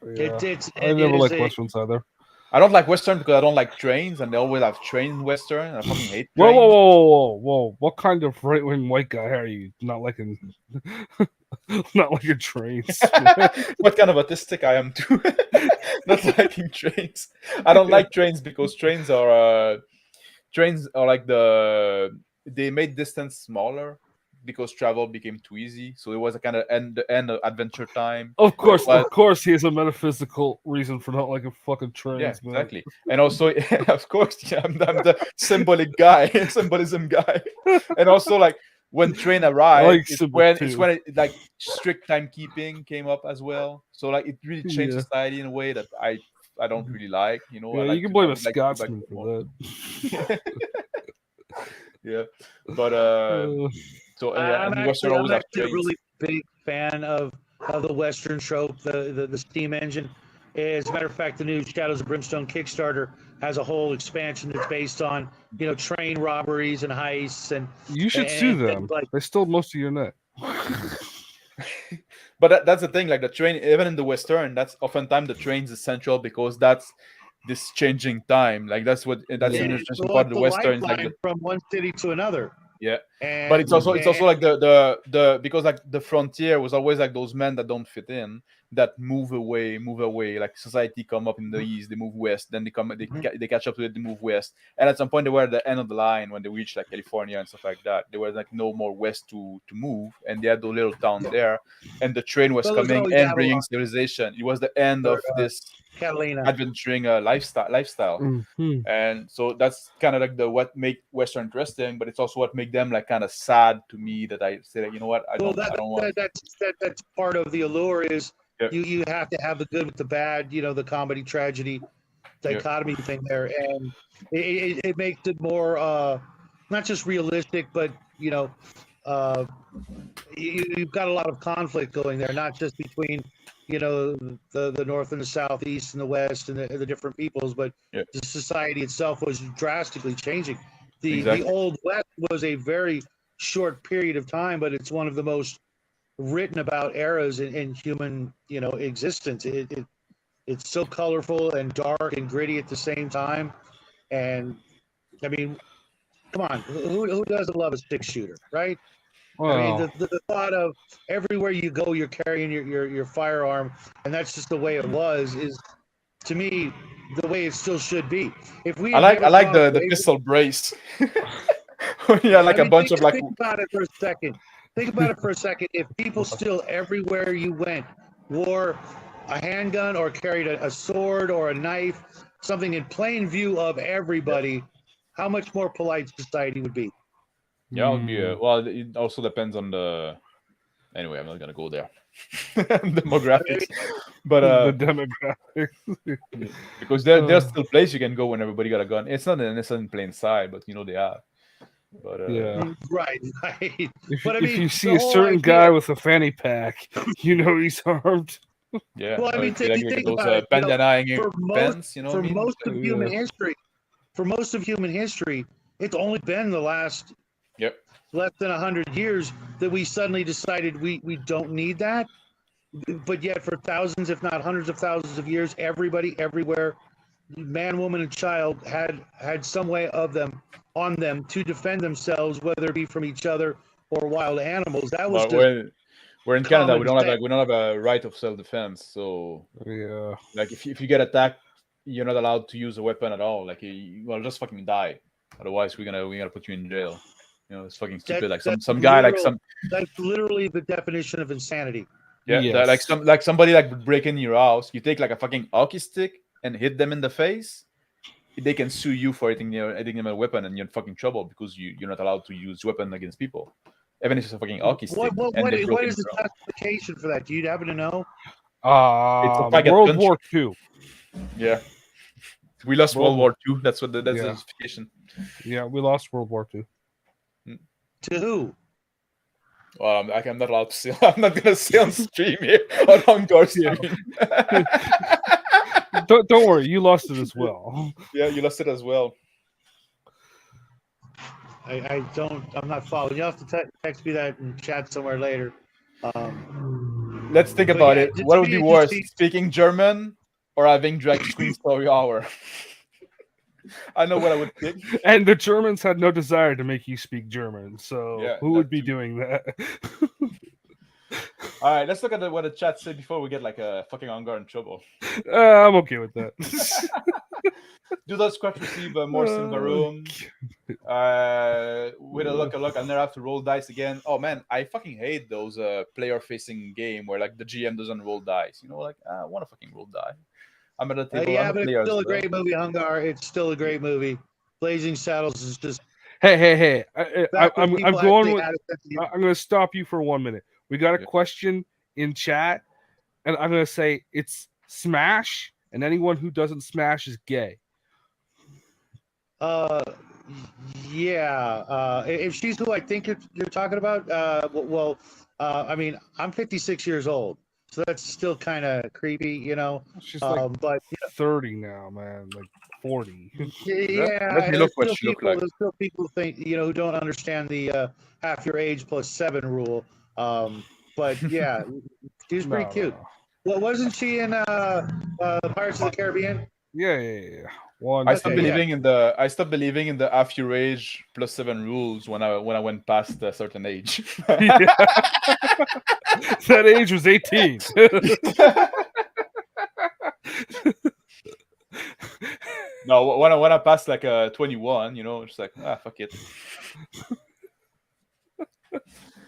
Yeah. I never liked Westerns either. I don't like Western because I don't like trains, and they always have trains in Western. I fucking hate Whoa! trains. What kind of right-wing white guy are you? Not liking trains. What kind of autistic I am too. Not liking trains. I don't like trains because trains are like they made distance smaller because travel became too easy. So it was a kind of end of adventure time. Of course, he has a metaphysical reason for not liking fucking trains. Yeah, exactly. And also, of course, I'm the symbolism guy. And also, like when train arrived, it's when like strict timekeeping came up as well. So like it really changed society in a way that I don't really like. Yeah, you can blame a Scotsman for that. Yeah, but so I'm actually a really big fan of the Western trope, the steam engine. As a matter of fact, the new Shadows of Brimstone Kickstarter has a whole expansion that's based on train robberies and heists, and you should sue them. They stole most of your net. But that's the thing, like the train, even in the Western, that's oftentimes the train's essential because that's this changing time. Like that's the interesting part of the Western, like from one city to another. Yeah, but it's also like the because like the frontier was always like those men that don't fit in. that move away. Like society come up in the east, they move west, then they catch up to it, they move west, and at some point they were at the end of the line when they reached like California and stuff like that. There was like no more west to move, and they had the little town there, and the train was coming and bringing civilization. It was the end of this Catalina adventuring lifestyle. Mhm. And so that's kind of like what make Western interesting, but it's also what make them like kind of sad to me, that I say that, you know what, I don't want. That's part of the allure is Yeah. you have to have the good with the bad, the comedy tragedy dichotomy thing there, and it makes it more not just realistic, but you've got a lot of conflict going there, not just between the north and the south, east and the west, and the different peoples, but the society itself was drastically changing. The old west was a very short period of time, but it's one of the most written about eras in human existence. It's so colorful and dark and gritty at the same time, and I mean, come on, who doesn't love a 6-shooter, right? Well, I mean, the thought of everywhere you go, you're carrying your firearm, and that's just the way it was, is, to me, the way it still should be. If we I like the pistol brace. Yeah, like a bunch of like. Think about it for a second. Think about it for a second. If people still, everywhere you went, wore a handgun or carried a sword or a knife, something in plain view of everybody, how much more polite society would be. Yeah, it would be well, it also depends on the. Anyway, I'm not gonna go there. Demographics, but the demographics. because there's still place you can go when everybody got a gun. It's not necessarily in plain sight, but they are. But Yeah. Right. If, But I if mean, you see the a whole certain idea- guy with a fanny pack, he's armed. yeah. Well, I mean, like think those about it, bandana hanging for pants, you know for what I mean? most of Yeah. human history, it's only been the last Yep. less than 100 years that we suddenly decided we don't need that. But yet, for thousands, if not hundreds of thousands of years, everybody, everywhere, man, woman, and child had some way on them to defend themselves, whether it be from each other or wild animals. That was But just we're in Canada. common We don't have sense. we don't have a right of self-defense. So Yeah. like if you get attacked, you're not allowed to use a weapon at all. Like well, just fucking die. Otherwise, we're gonna put you in jail. It's fucking stupid. Like some guy like some. That's literally the definition of insanity. Yeah, Yes. like somebody like would break in your house. You take like a fucking hockey stick and hit them in the face. They can sue you for hitting them a weapon, and you're in fucking trouble because you're not allowed to use weapon against people, even if it's a fucking hockey stick. What is the classification for that? Do you happen to know? It's a faggot World punch. War II. Yeah, we lost World War II. That's what that's the Yeah. justification. Yeah, we lost World War II. To who? Well, I'm not allowed to say. I'm not gonna say on stream here on Encore stream. Don't worry, you lost it as well. Yeah, you lost it as well. I'm not following. You'll have to text me that in chat somewhere later. Let's think But about yeah, it. just What would be be worse, interesting. speaking German or having Drag Queen Story Hour? I know what I would pick. And the Germans had no desire to make you speak German, so Yeah, who would that be too. doing that? All right, let's look at what the chat said before we get like a fucking Ongar in trouble. I'm okay with that. Do those scratch receive more silver room? With a look, I'll never have to roll dice again. Oh man, I fucking hate those player-facing game where like the GM doesn't roll dice. I want to fucking roll die. I'm at the table. Yeah, I'm but player it's still as a great movie, Hungar. It's still a great movie. Blazing Saddles is just. Hey! back when I'm people going actually with. had a sense of- I'm going to stop you for 1 minute. We got a Yeah. question in chat, and I'm going to say it's Smash, and anyone who doesn't Smash is gay. Yeah. If she's who I think you're talking about, I mean, I'm 56 years old, so that's still kind of creepy, She's like But 30 now, man, like 40. yeah, Let me look what there's she looked people- like. There's still people think who don't understand the half your age plus 7 rule. But yeah, she was pretty cute. No. Well, wasn't she in Pirates of the Caribbean? Yeah. One. I stopped Okay, yeah. believing in the half your age plus 7 rules when I went past a certain age. That age was 18. No, when I passed like 21, just like fuck it.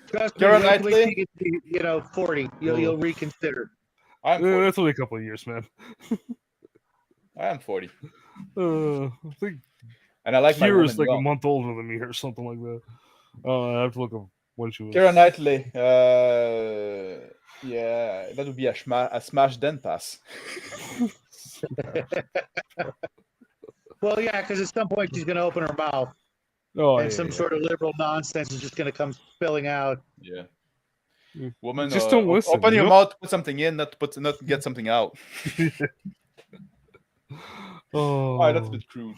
Trust me, Karen wait till Knightley? you get to, 40. You'll reconsider. I am 40. That's only a couple of years, man. I am 40, I think and I like my Kira woman is like a young. month older than me or something like that. I have to look up when she was. Karen Knightley, yeah, that would be a smash den pass. Well, yeah, because at some point she's going to open her mouth, Oh, and some sort of liberal nonsense is just going to come spilling out. Yeah. Mm. Woman, Just don't listen, open your you mouth, put something in, not get something out. Oh, Oh, that's a bit crude.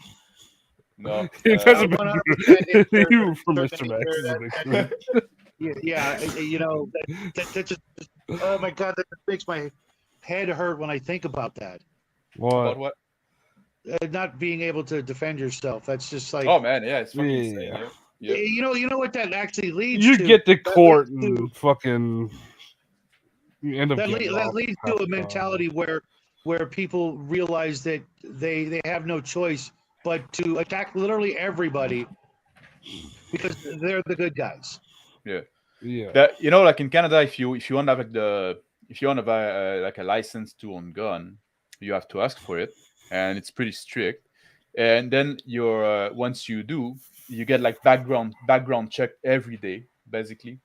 No. It doesn't I wanna matter. understand it. You from Certain Mr. Max is a big nature fan. Yeah, that just, oh my God, that just makes my head hurt when I think about that. About What? what? Not being able to defend yourself. That's just like, Oh man, yeah, it's fucking insane. Yeah. Yeah. you know what that actually leads You to? get to That court leads to- and fucking. You end up that, getting that off leads half to a the time. mentality where people realize that they have no choice but to attack literally everybody because they're the good guys. Yeah. That like in Canada, if you want to have if you want to buy like a license to own gun, you have to ask for it, and it's pretty strict. And then once you do, you get like background check every day, basically.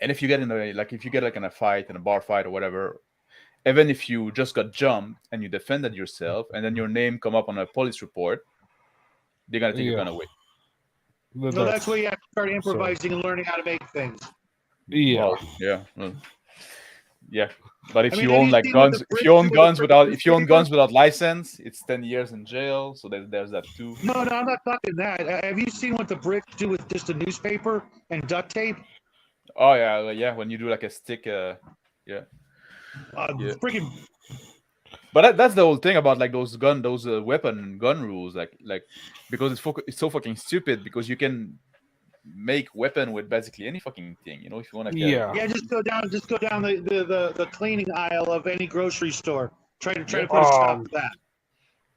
And if you get in a fight, in a bar fight or whatever, even if you just got jumped and you defended yourself, and then your name come up on a police report, they're gonna take your gun away. So that's where you have to start improvising and learning how to make things. Yeah. Well, yeah. Well, yeah. But if I mean, you have own you like seen guns, what if the you own Brits do guns with the without newspaper? license, it's 10 years in jail. So there's that too. No, I'm not talking that. Have you seen what the Brits do with just a newspaper and duct tape? Oh yeah. When you do like a stick, yeah. Freaking But that's the whole thing about like those weapon gun rules, like because it's so fucking stupid, because you can make weapon with basically any fucking thing, if you want to. Yeah. yeah. Just go down the cleaning aisle of any grocery store. Try to put a stop to that.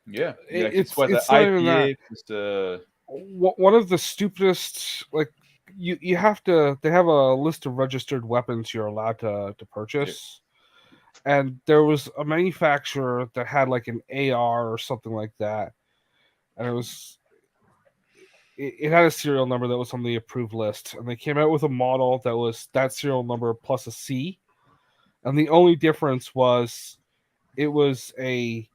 Yeah. It's what not the even that. IPA. One of the stupidest, like you have to. They have a list of registered weapons you're allowed to purchase. And there was a manufacturer that had like an AR or something like that, and it had a serial number that was on the approved list, and they came out with a model that was that serial number plus a C, and the only difference was it was the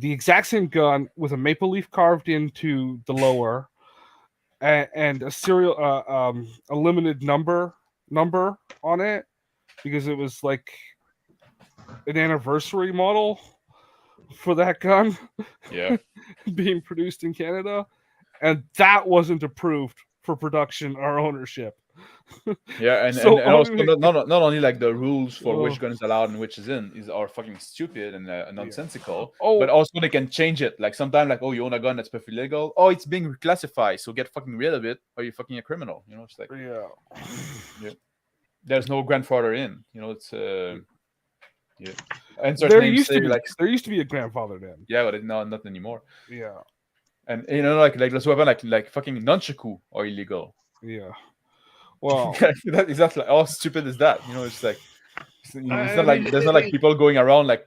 exact same gun with a maple leaf carved into the lower, and a serial a limited number on it, because it was like an anniversary model for that gun being produced in Canada, and that wasn't approved for production or ownership. Yeah, and also not only like the rules for which gun is allowed and which are fucking stupid and nonsensical, but also they can change it. Like sometimes, like, oh, you own a gun that's perfectly legal. Oh, it's being reclassified, so get fucking rid of it, or you're fucking a criminal. It's like there's no grandfather in. It's yeah. And there used to be a grandfather then. Yeah, but not anymore. Yeah. And like this weapon, like fucking nunchaku are illegal. Yeah. Well, is that like how stupid is that? It's like it's not like there's not like people going around like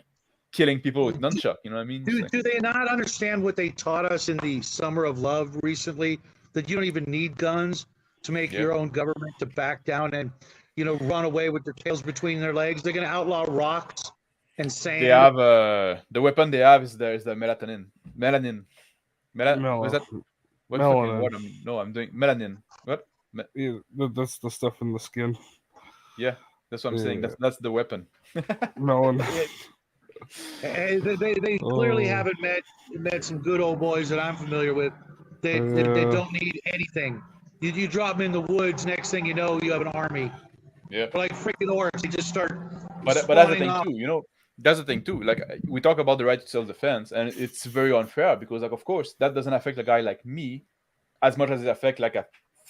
killing people with nunchuck. You know what I mean? Do they not understand what they taught us in the Summer of Love recently? That you don't even need guns to make your own government to back down and run away with their tails between their legs. They're going to outlaw rocks and sand. They have the weapon they have is the melanin. What is that? What melanin. Word? No, I'm doing melanin. What? Yeah, that's the stuff in the skin. Yeah, that's what I'm saying. That's the weapon. Melanin. They clearly haven't met some good old boys that I'm familiar with. They don't need anything. You drop them in the woods, next thing you know, you have an army. Yeah. But like freaking orcs, they just start. But that's the thing too. that's the thing too. Like we talk about the right to self-defense, and it's very unfair because, like, of course, that doesn't affect a guy like me as much as it affects like a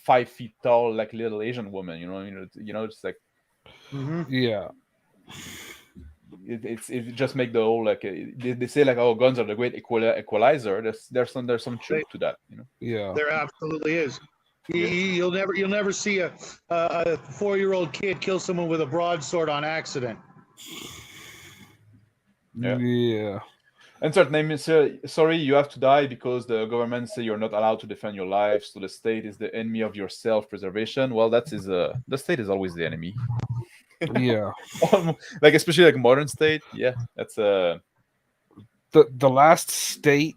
5 feet tall, like little Asian woman. It's like Yeah. it just make the whole like they say like, oh, guns are the great equalizer. There's some truth to that. Yeah. There absolutely is. You'll never see a 4-year-old kid kill someone with a broadsword on accident. Yeah. Insert name, sorry, you have to die because the government say you're not allowed to defend your life, so the state is the enemy of your self-preservation. Well, the state is always the enemy. Yeah. Like especially like modern state. Yeah, that's the last state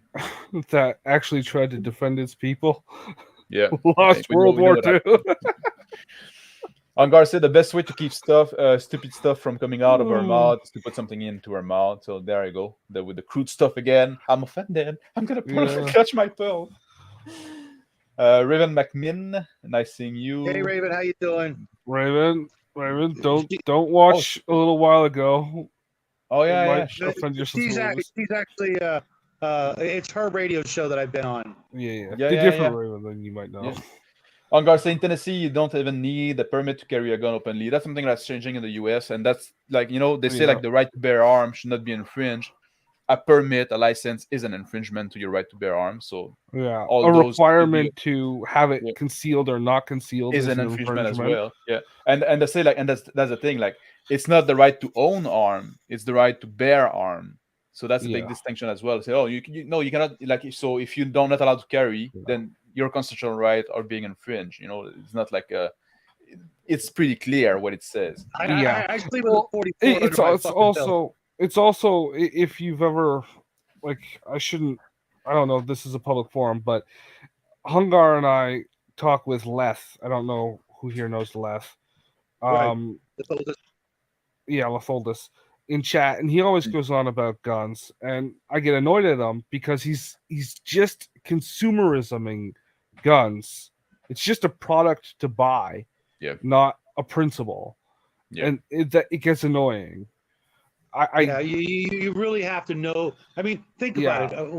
that actually tried to defend its people. Yeah, lost World War II. Angar said the best way to keep stupid stuff from coming out of our mouth is to put something into our mouth. So there you go. With the crude stuff again. I'm offended. I'm gonna clutch my pearl. Raven McMinn, nice seeing you. Hey Raven, how you doing? Raven, don't watch a little while ago. Oh yeah. She's actually it's her radio show that I've been on. Yeah. Different Raven than you might know. Yeah. Angar say in Tennessee you don't even need a permit to carry a gun openly. That's something that's changing in the US, and that's like they say like the right to bear arms should not be infringed. A permit, a license is an infringement to your right to bear arms. So a requirement to have it concealed or not concealed is an infringement as well. Yeah, and they say like, and that's the thing, like it's not the right to own arm, it's the right to bear arm. So that's a big distinction as well. Say, oh, you cannot, like, so if you don't not allowed to carry, then your constitutional right are being infringed. It's not like it's pretty clear what it says. I sleep with 44. It's also if you've ever, like, I don't know if this is a public forum, but Hungar and I talk with Leth. I don't know who here knows Leth. Letholdus in chat, and he always goes on about guns, and I get annoyed at him because he's just consumerisming guns. It's just a product to buy, not a principle, and it gets annoying. You really have to know. I mean, think about it.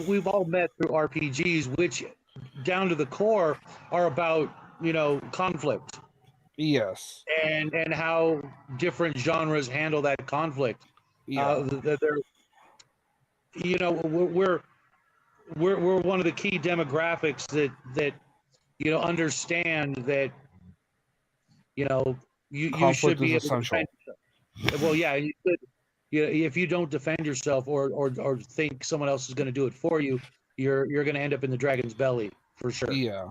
We've all met through RPGs, which down to the core are about conflict. Yes, and how different genres handle that conflict. We're one of the key demographics that understand that you should be able to defend yourself. Well, yeah, you should. If you don't defend yourself or think someone else is going to do it for you, you're going to end up in the dragon's belly for sure. Yeah.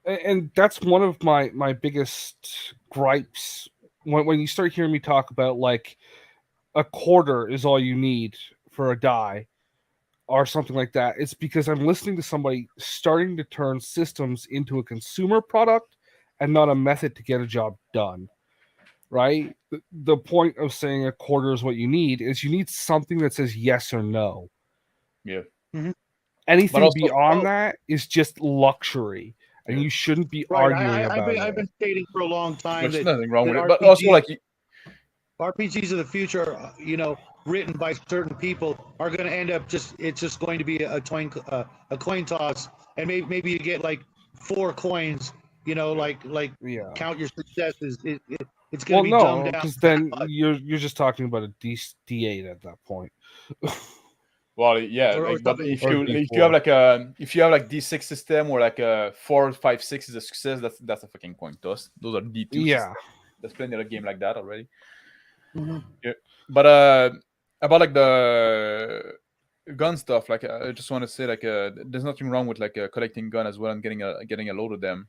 And that's one of my biggest gripes when you start hearing me talk about like a quarter is all you need for a die or something like that. It's because I'm listening to somebody starting to turn systems into a consumer product and not a method to get a job done. Right? The point of saying a quarter is what you need is you need something that says yes or no. Yeah. Mm-hmm. Anything beyond that is just luxury. And you shouldn't be arguing about it. I've been stating for a long time there's nothing wrong with it. But also, like, RPGs of the future, written by certain people, are going to end up it's just going to be a coin toss, and maybe you get like 4 coins. Count your successes. It's going to be dumbed down. Because then you're just talking about a D8 at that point. Well, yeah, but if you have like D6 system or like a 4, 5, 6 is a success, that's a fucking coin toss. Those are D2. Yeah, there's plenty of game like that already. Mm-hmm. Yeah, but about like the gun stuff, like I just want to say like there's nothing wrong with like collecting gun as well and getting a load of them,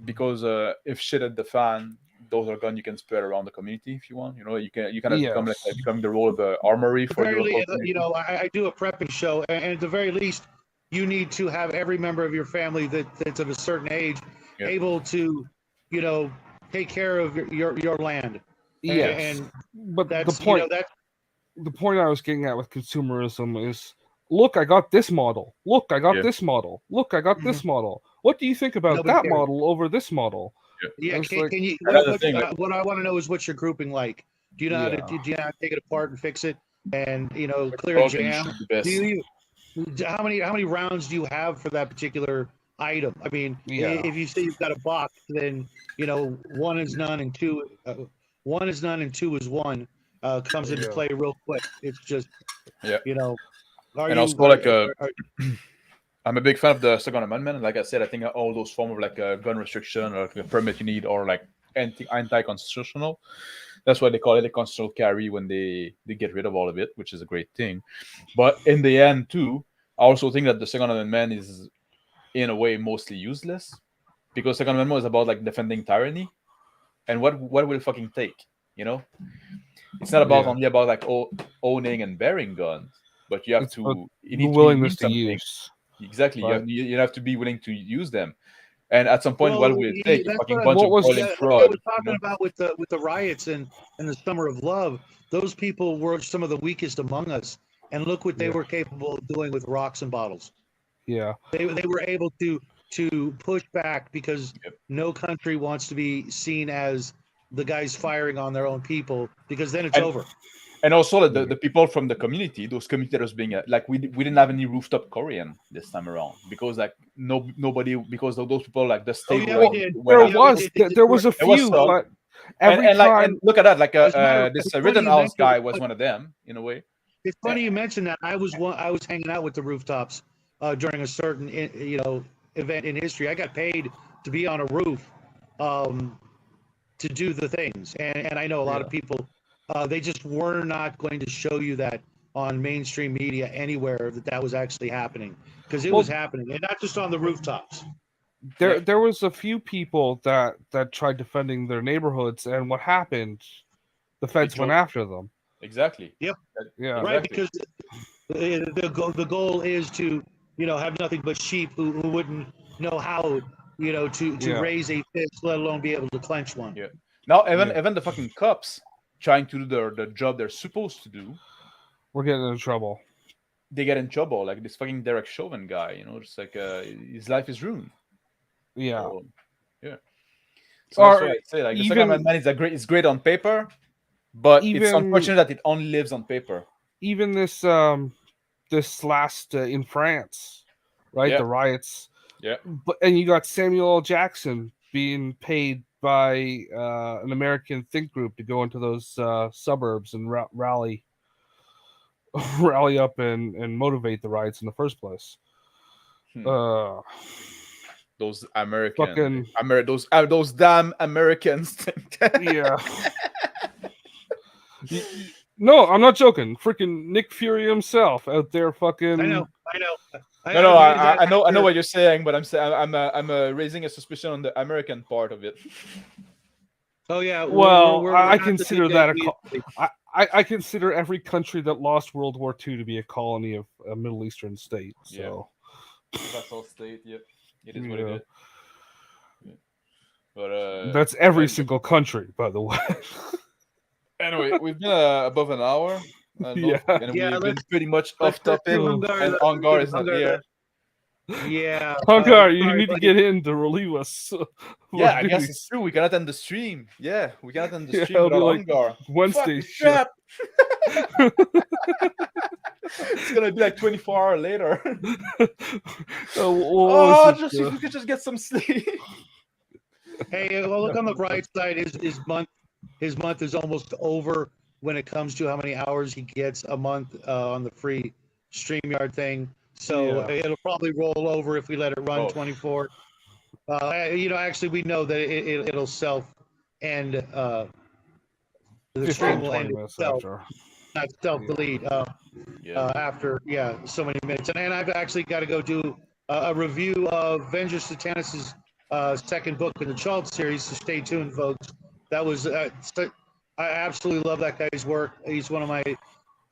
because if shit at the fan, those are guns you can spread around the community if you want. You can become the role of the armory for your local I do a prepping show, and at the very least, you need to have every member of your family that's of a certain age able to, take care of your land. Yes, but that's, the point I was getting at with consumerism is, look, I got this model. Look, I got this model. Look, I got this model. What do you think about that model over this model? Yeah, can you? What I want to know is what's your grouping like? Do you know how to Yeah. do you know how to take it apart and fix it and Like, clear a talking jam? should be best. Do you how many rounds do you have for that particular item? I mean, Yeah. if you say you've got a box, then one is none and two is one comes into Yeah. play real quick. It's just Yeah. Are And you? also, like, I'm a big fan of the Second Amendment. Like I said, I think all those forms of like a gun restriction or like a permit you need or like anti-constitutional. That's why they call it a constitutional carry when they get rid of all of it, which is a great thing. But in the end, too, I also think that the Second Amendment is, in a way, mostly useless because Second Amendment is about like defending tyranny, and what will it fucking take? It's not about Yeah. only about like owning and bearing guns, but you have It's about to. It the needs willingness to to mean something. use. Exactly. Right. You have to be willing to use them. And at some point, Well, what will it take? A that's fucking what bunch What of was- boiling Like I crud. was talking about with the riots and the Summer of Love. Those people were some of the weakest among us, and look what they Yeah. were capable of doing with rocks and bottles. Yeah. They were able to push back because Yep. no country wants to be seen as the guys firing on their own people, because then it's over. And also the people from the community, those communities being like we didn't have any rooftop Korean this time around because like nobody because of those people like the state. yeah, we did. There Yeah, we was did. there was a There was few, some. but every and time and look at that, like As a matter of- this it's funny Rittenhouse you mentioned guy it, was but- one of them in a way. It's funny you mentioned that. I was hanging out with the rooftops during a certain event in history. I got paid to be on a roof to do the things, and I know a lot of people they just were not going to show you that on mainstream media anywhere that was actually happening, because it was happening, and not just on the rooftops. there was a few people that tried defending their neighborhoods, and what happened? The feds went after them. Exactly. Yeah. Right, Exactly. because the goal is to have nothing but sheep who wouldn't know how to raise a fist, let alone be able to clench one. Yeah. Now even the fucking cops trying to do the job they're supposed to do, We're getting into trouble. they get in trouble. Like this fucking Derek Chauvin guy, just like his life is ruined. Yeah. So, yeah. So Or that's what I'd say. Like the Second even- Amendment is great on paper, but it's Even- unfortunate that it only lives on paper. Even this last in France, right? Yeah. The riots. Yeah. And you got Samuel L. Jackson being paid by an American think group to go into those suburbs and rally up and motivate the riots in the first place. Those American, Fucking- those damn Americans. Yeah. No, I'm not joking. Freaking Nick Fury himself out there fucking. I know. No, I know what you're saying, but I'm raising a suspicion on the American part of it. Oh yeah. Well, I not the consider big that guys. I consider every country that lost World War II to be a colony of a Middle Eastern state. So Vassal state, yep. It is Yeah. what it is. Yeah. But that's every single country, by the way. anyway, we've been above an hour. And Yeah. and Yeah, we've been let's- pretty much let's off topic, do and Hungar. Ongar is not Hungar. here. Yeah. Hungar, you sorry, need to buddy. get in to relieve us. Yeah, I guess it's true. We cannot end the stream. Yeah, we cannot end the Yeah, stream it'll without be like Ongar. Wednesday Fuck, shit. crap. It's gonna be like 24 hours later. If we could just get some sleep. Hey, well, look on the bright side. His month is almost over when it comes to how many hours he gets a month on the free StreamYard thing. So Yeah. it'll probably roll over if we let it run Oh. 24. Actually, we know that it'll self end. The 15, stream will 20 end minutes itself, after. not self-delete. After so many minutes, and I've actually got to go do a review of Vengeance Satanis's second book in the Child series. So stay tuned, folks. That was I absolutely love that guy's work. He's one of my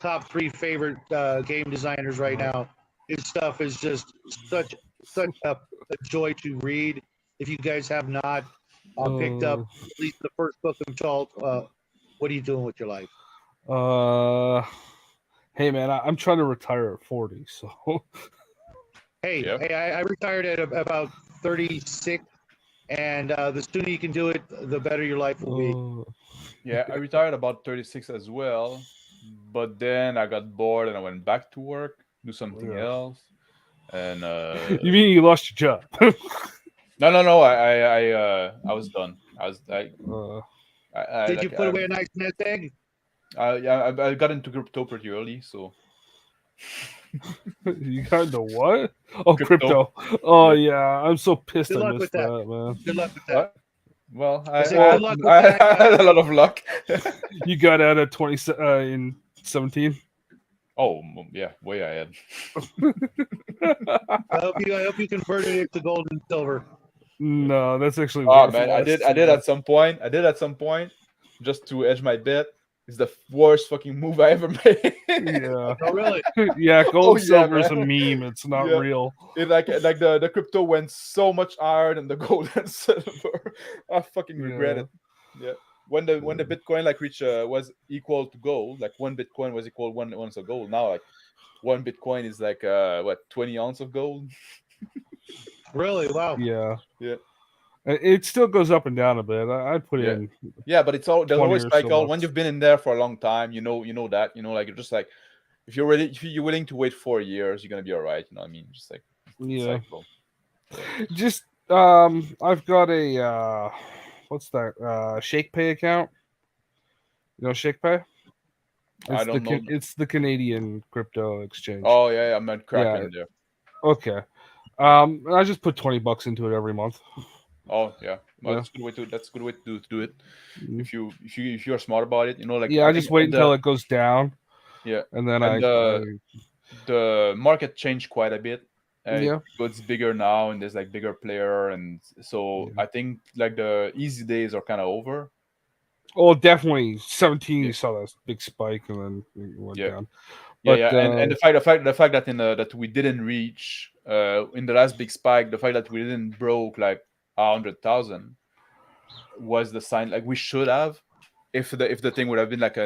top 3 favorite game designers right now. His stuff is just such a joy to read. If you guys have not picked up at least the first book of Child, what are you doing with your life? Hey man, I'm trying to retire at 40, so Hey, Yeah. I retired at about 36, and the sooner you can do it, the better your life will be. Yeah, I retired about 36 as well, but then I got bored and I went back to work, do something Yeah. else, and You mean you lost your job? no, I was done. I Did you like put away a nice nest egg? I got into crypto pretty early, so You got into what? Oh, Crypto. crypto. Oh Yeah. yeah, I'm so pissed Good I luck missed with that. that, man. Good luck with that. What? Well, I said good luck with I that. had a lot of luck. You got out at 20 in 17. Oh yeah, way ahead. I hope you converted it to gold and silver. No, that's actually. Oh worth man, I did less. at some point. I did at some point just to edge my bet. It's the worst fucking move I ever made. Yeah, Oh, really? yeah. Gold Oh, and yeah, silver is a man. meme. It's not Yeah. real. It like the crypto went so much higher than the gold and silver. I fucking regret it. Yeah. When the Bitcoin like reached was equal to gold, like 1 Bitcoin was equal 1 ounce of gold. Now like 1 Bitcoin is like 20 ounces of gold. Really? Wow. Yeah. Yeah. It still goes up and down a bit. I'd put Yeah. in. Yeah, but it's all there's 20 always or so cycle. When bucks. you've been in there for a long time, you know that, like you're just like if you're ready, if you're willing to wait 4 years, you're gonna be all right. You know what I mean? Just like Yeah. cycle. Just I've got a what's that? ShakePay account. You know ShakePay? I don't know. It's the Canadian crypto exchange. Oh yeah, I'm not cracking there. Okay. I just put $20 into it every month. Oh yeah, well, Yeah. that's a good way to do it. Mhm. If you're smart about it, like Yeah, I just wait until it goes down. Yeah, and then and the market changed quite a bit. Yeah. It's bigger now, and there's like bigger player, and so Yeah. I think like the easy days are kind of over. Oh, definitely 17. Yeah. You saw that big spike, and then it went Yeah. down. Yeah, But, and the fact that that we didn't reach in the last big spike, the fact that we didn't broke like 100,000 was the sign like we should have if the thing would have been like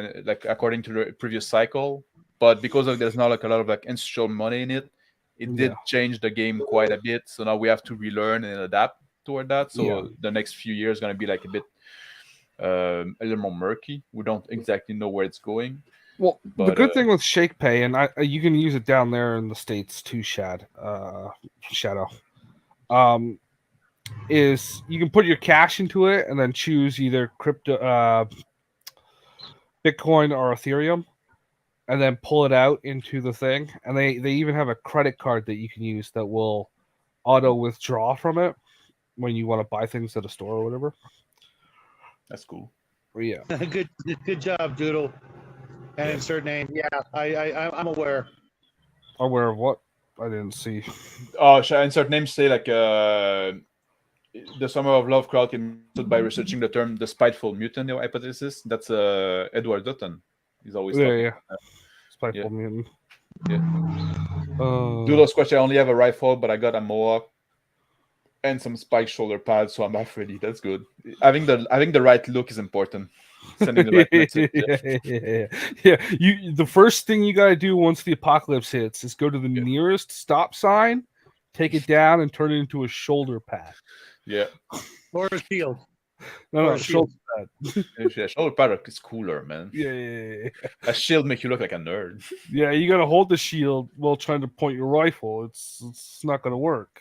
according to the previous cycle, but because of there's not like a lot of like institutional money in it, it did change the game quite a bit. So now we have to relearn and adapt toward that. So the next few years going to be like a bit a little more murky. We don't exactly know where it's going. Well, the good thing with ShakePay, and you can use it down there in the States too, Shadow, is you can put your cash into it and then choose either crypto, Bitcoin or Ethereum, and then pull it out into the thing. And they even have a credit card that you can use that will auto withdraw from it when you want to buy things at a store or whatever. That's cool. Yeah. Good job, Doodle. And insert name. Yeah, I'm aware. Aware of what? I didn't see. Oh, should I insert names? Say like the Summer of Love crowd came by researching the term the spiteful mutant hypothesis. That's Edward Dutton. He's always talking. Spiteful mutant. Yeah. Doodle's question: I only have a rifle, but I got a mohawk and some spike shoulder pads, so I'm half ready. That's good. Having the right look is important. Sending the right message. Yeah. The first thing you gotta do once the apocalypse hits is go to the nearest stop sign, take it down, and turn it into a shoulder pad. Yeah. Or a shield. No, shoulder pad. Yeah, shoulder pad is cooler, man. Yeah. A shield makes you look like a nerd. Yeah, you gotta hold the shield while trying to point your rifle. It's not gonna work.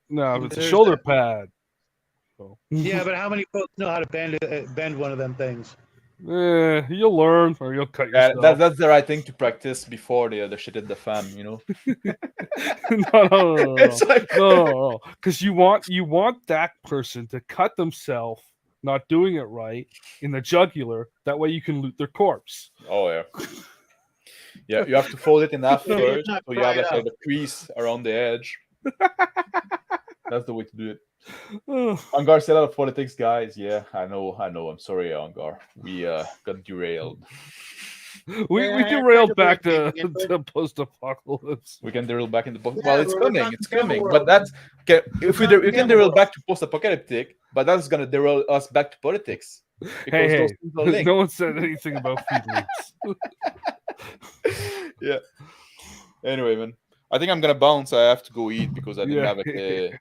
No, if it's a shoulder pad. So. Yeah, but how many folks know how to bend one of them things? You'll learn, or you'll cut yourself. That's the right thing to practice before the shit hit the fan, No. It's like... No, because you want that person to cut themselves not doing it right in the jugular. That way you can loot their corpse. Oh yeah. Yeah, you have to fold it in half first, so you have like the crease around the edge. That's the way to do it. Angar said a lot of politics, guys. Yeah, I know. I'm sorry, Angar. We got derailed. We derailed back to post-apocalypse. We can derail back into well, it's coming. But that's okay. If we can derail back to post-apocalyptic, but that's gonna derail us back to politics. Hey, no one said anything about feed leaks. Yeah. Anyway, man. I think I'm gonna bounce. I have to go eat because I didn't have like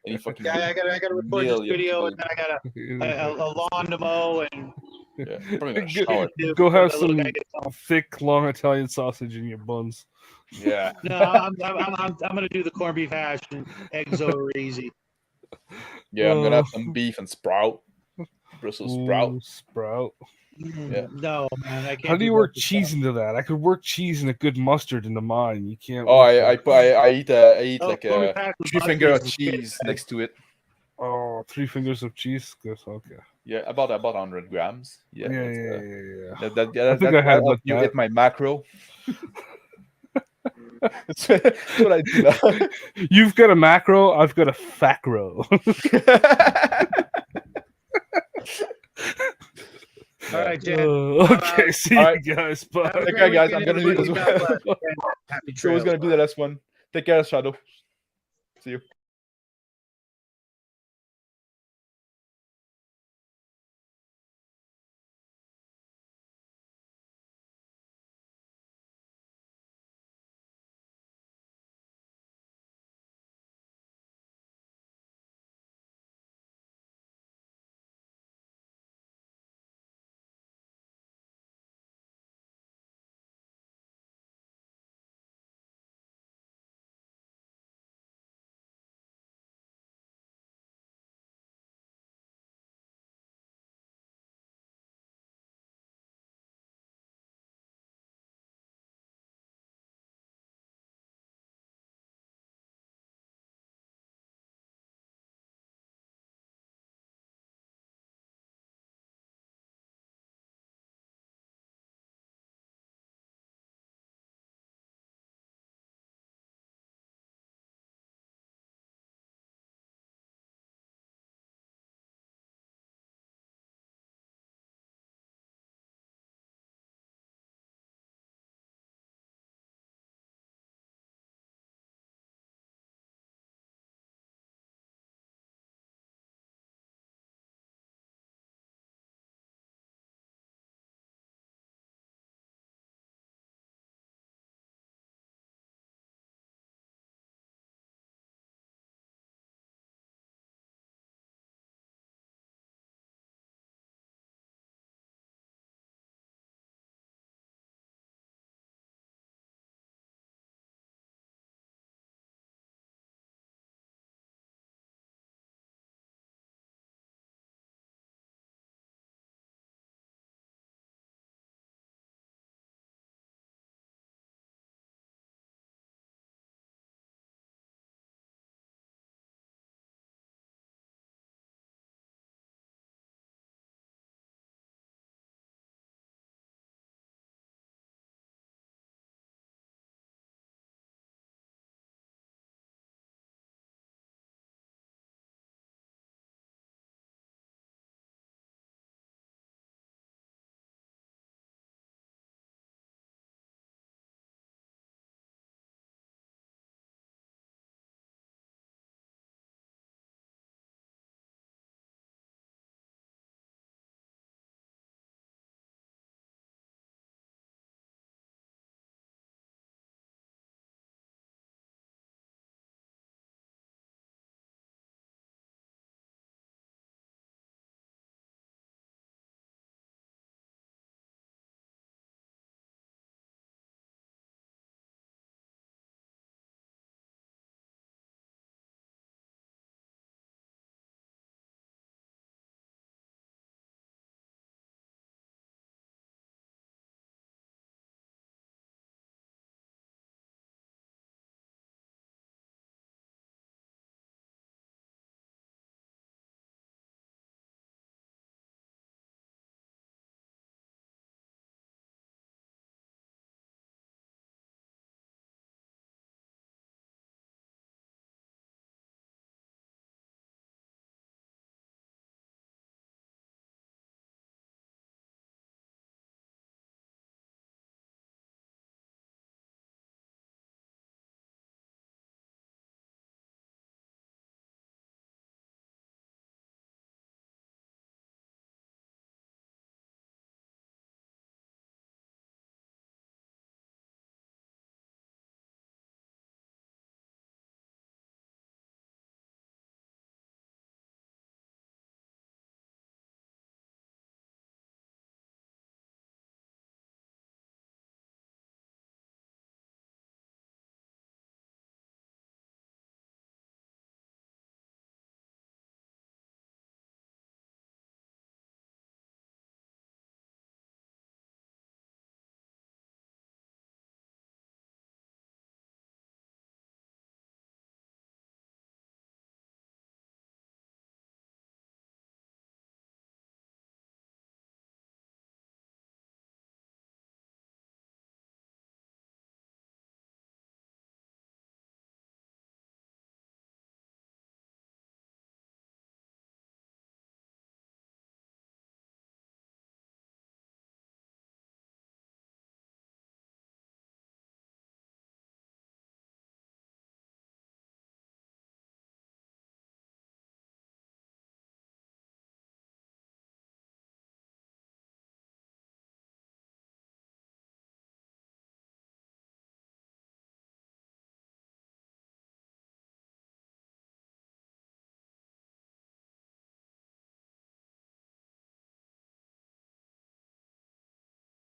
any fucking. Yeah, I gotta record meal this yet video, today. and then I got a lawn to mow, and Yeah, probably gonna shower. Go have the little some guy gets home. thick, long Italian sausage in your buns. Yeah. No, I'm gonna do the corned beef hash, and eggs over easy. Yeah, I'm gonna have some beef and sprout. Brussels sprout. Ooh, sprout. Yeah. No, man, I can't. How do you work Brussels cheese into that? I could work cheese and a good mustard into mine. You can't. Oh, work that. I eat sprout. like Corned a beef hash with 3 mustard finger of is cheese good. next to it. Oh, 3 fingers of cheese. Good. Okay. Yeah, about 100 grams. Yeah. Yeah, that's, yeah. That think I had help about you that. hit my macro. That's what I do now. You've got a macro. I've got a facro. All right, Jen. Okay. See you Alright. guys. Bye. Have a Okay, great guys, weekend, I'm gonna leave as everybody. well. God bless. Happy So I was trails. gonna be the last one. Take care, Shadow. See you.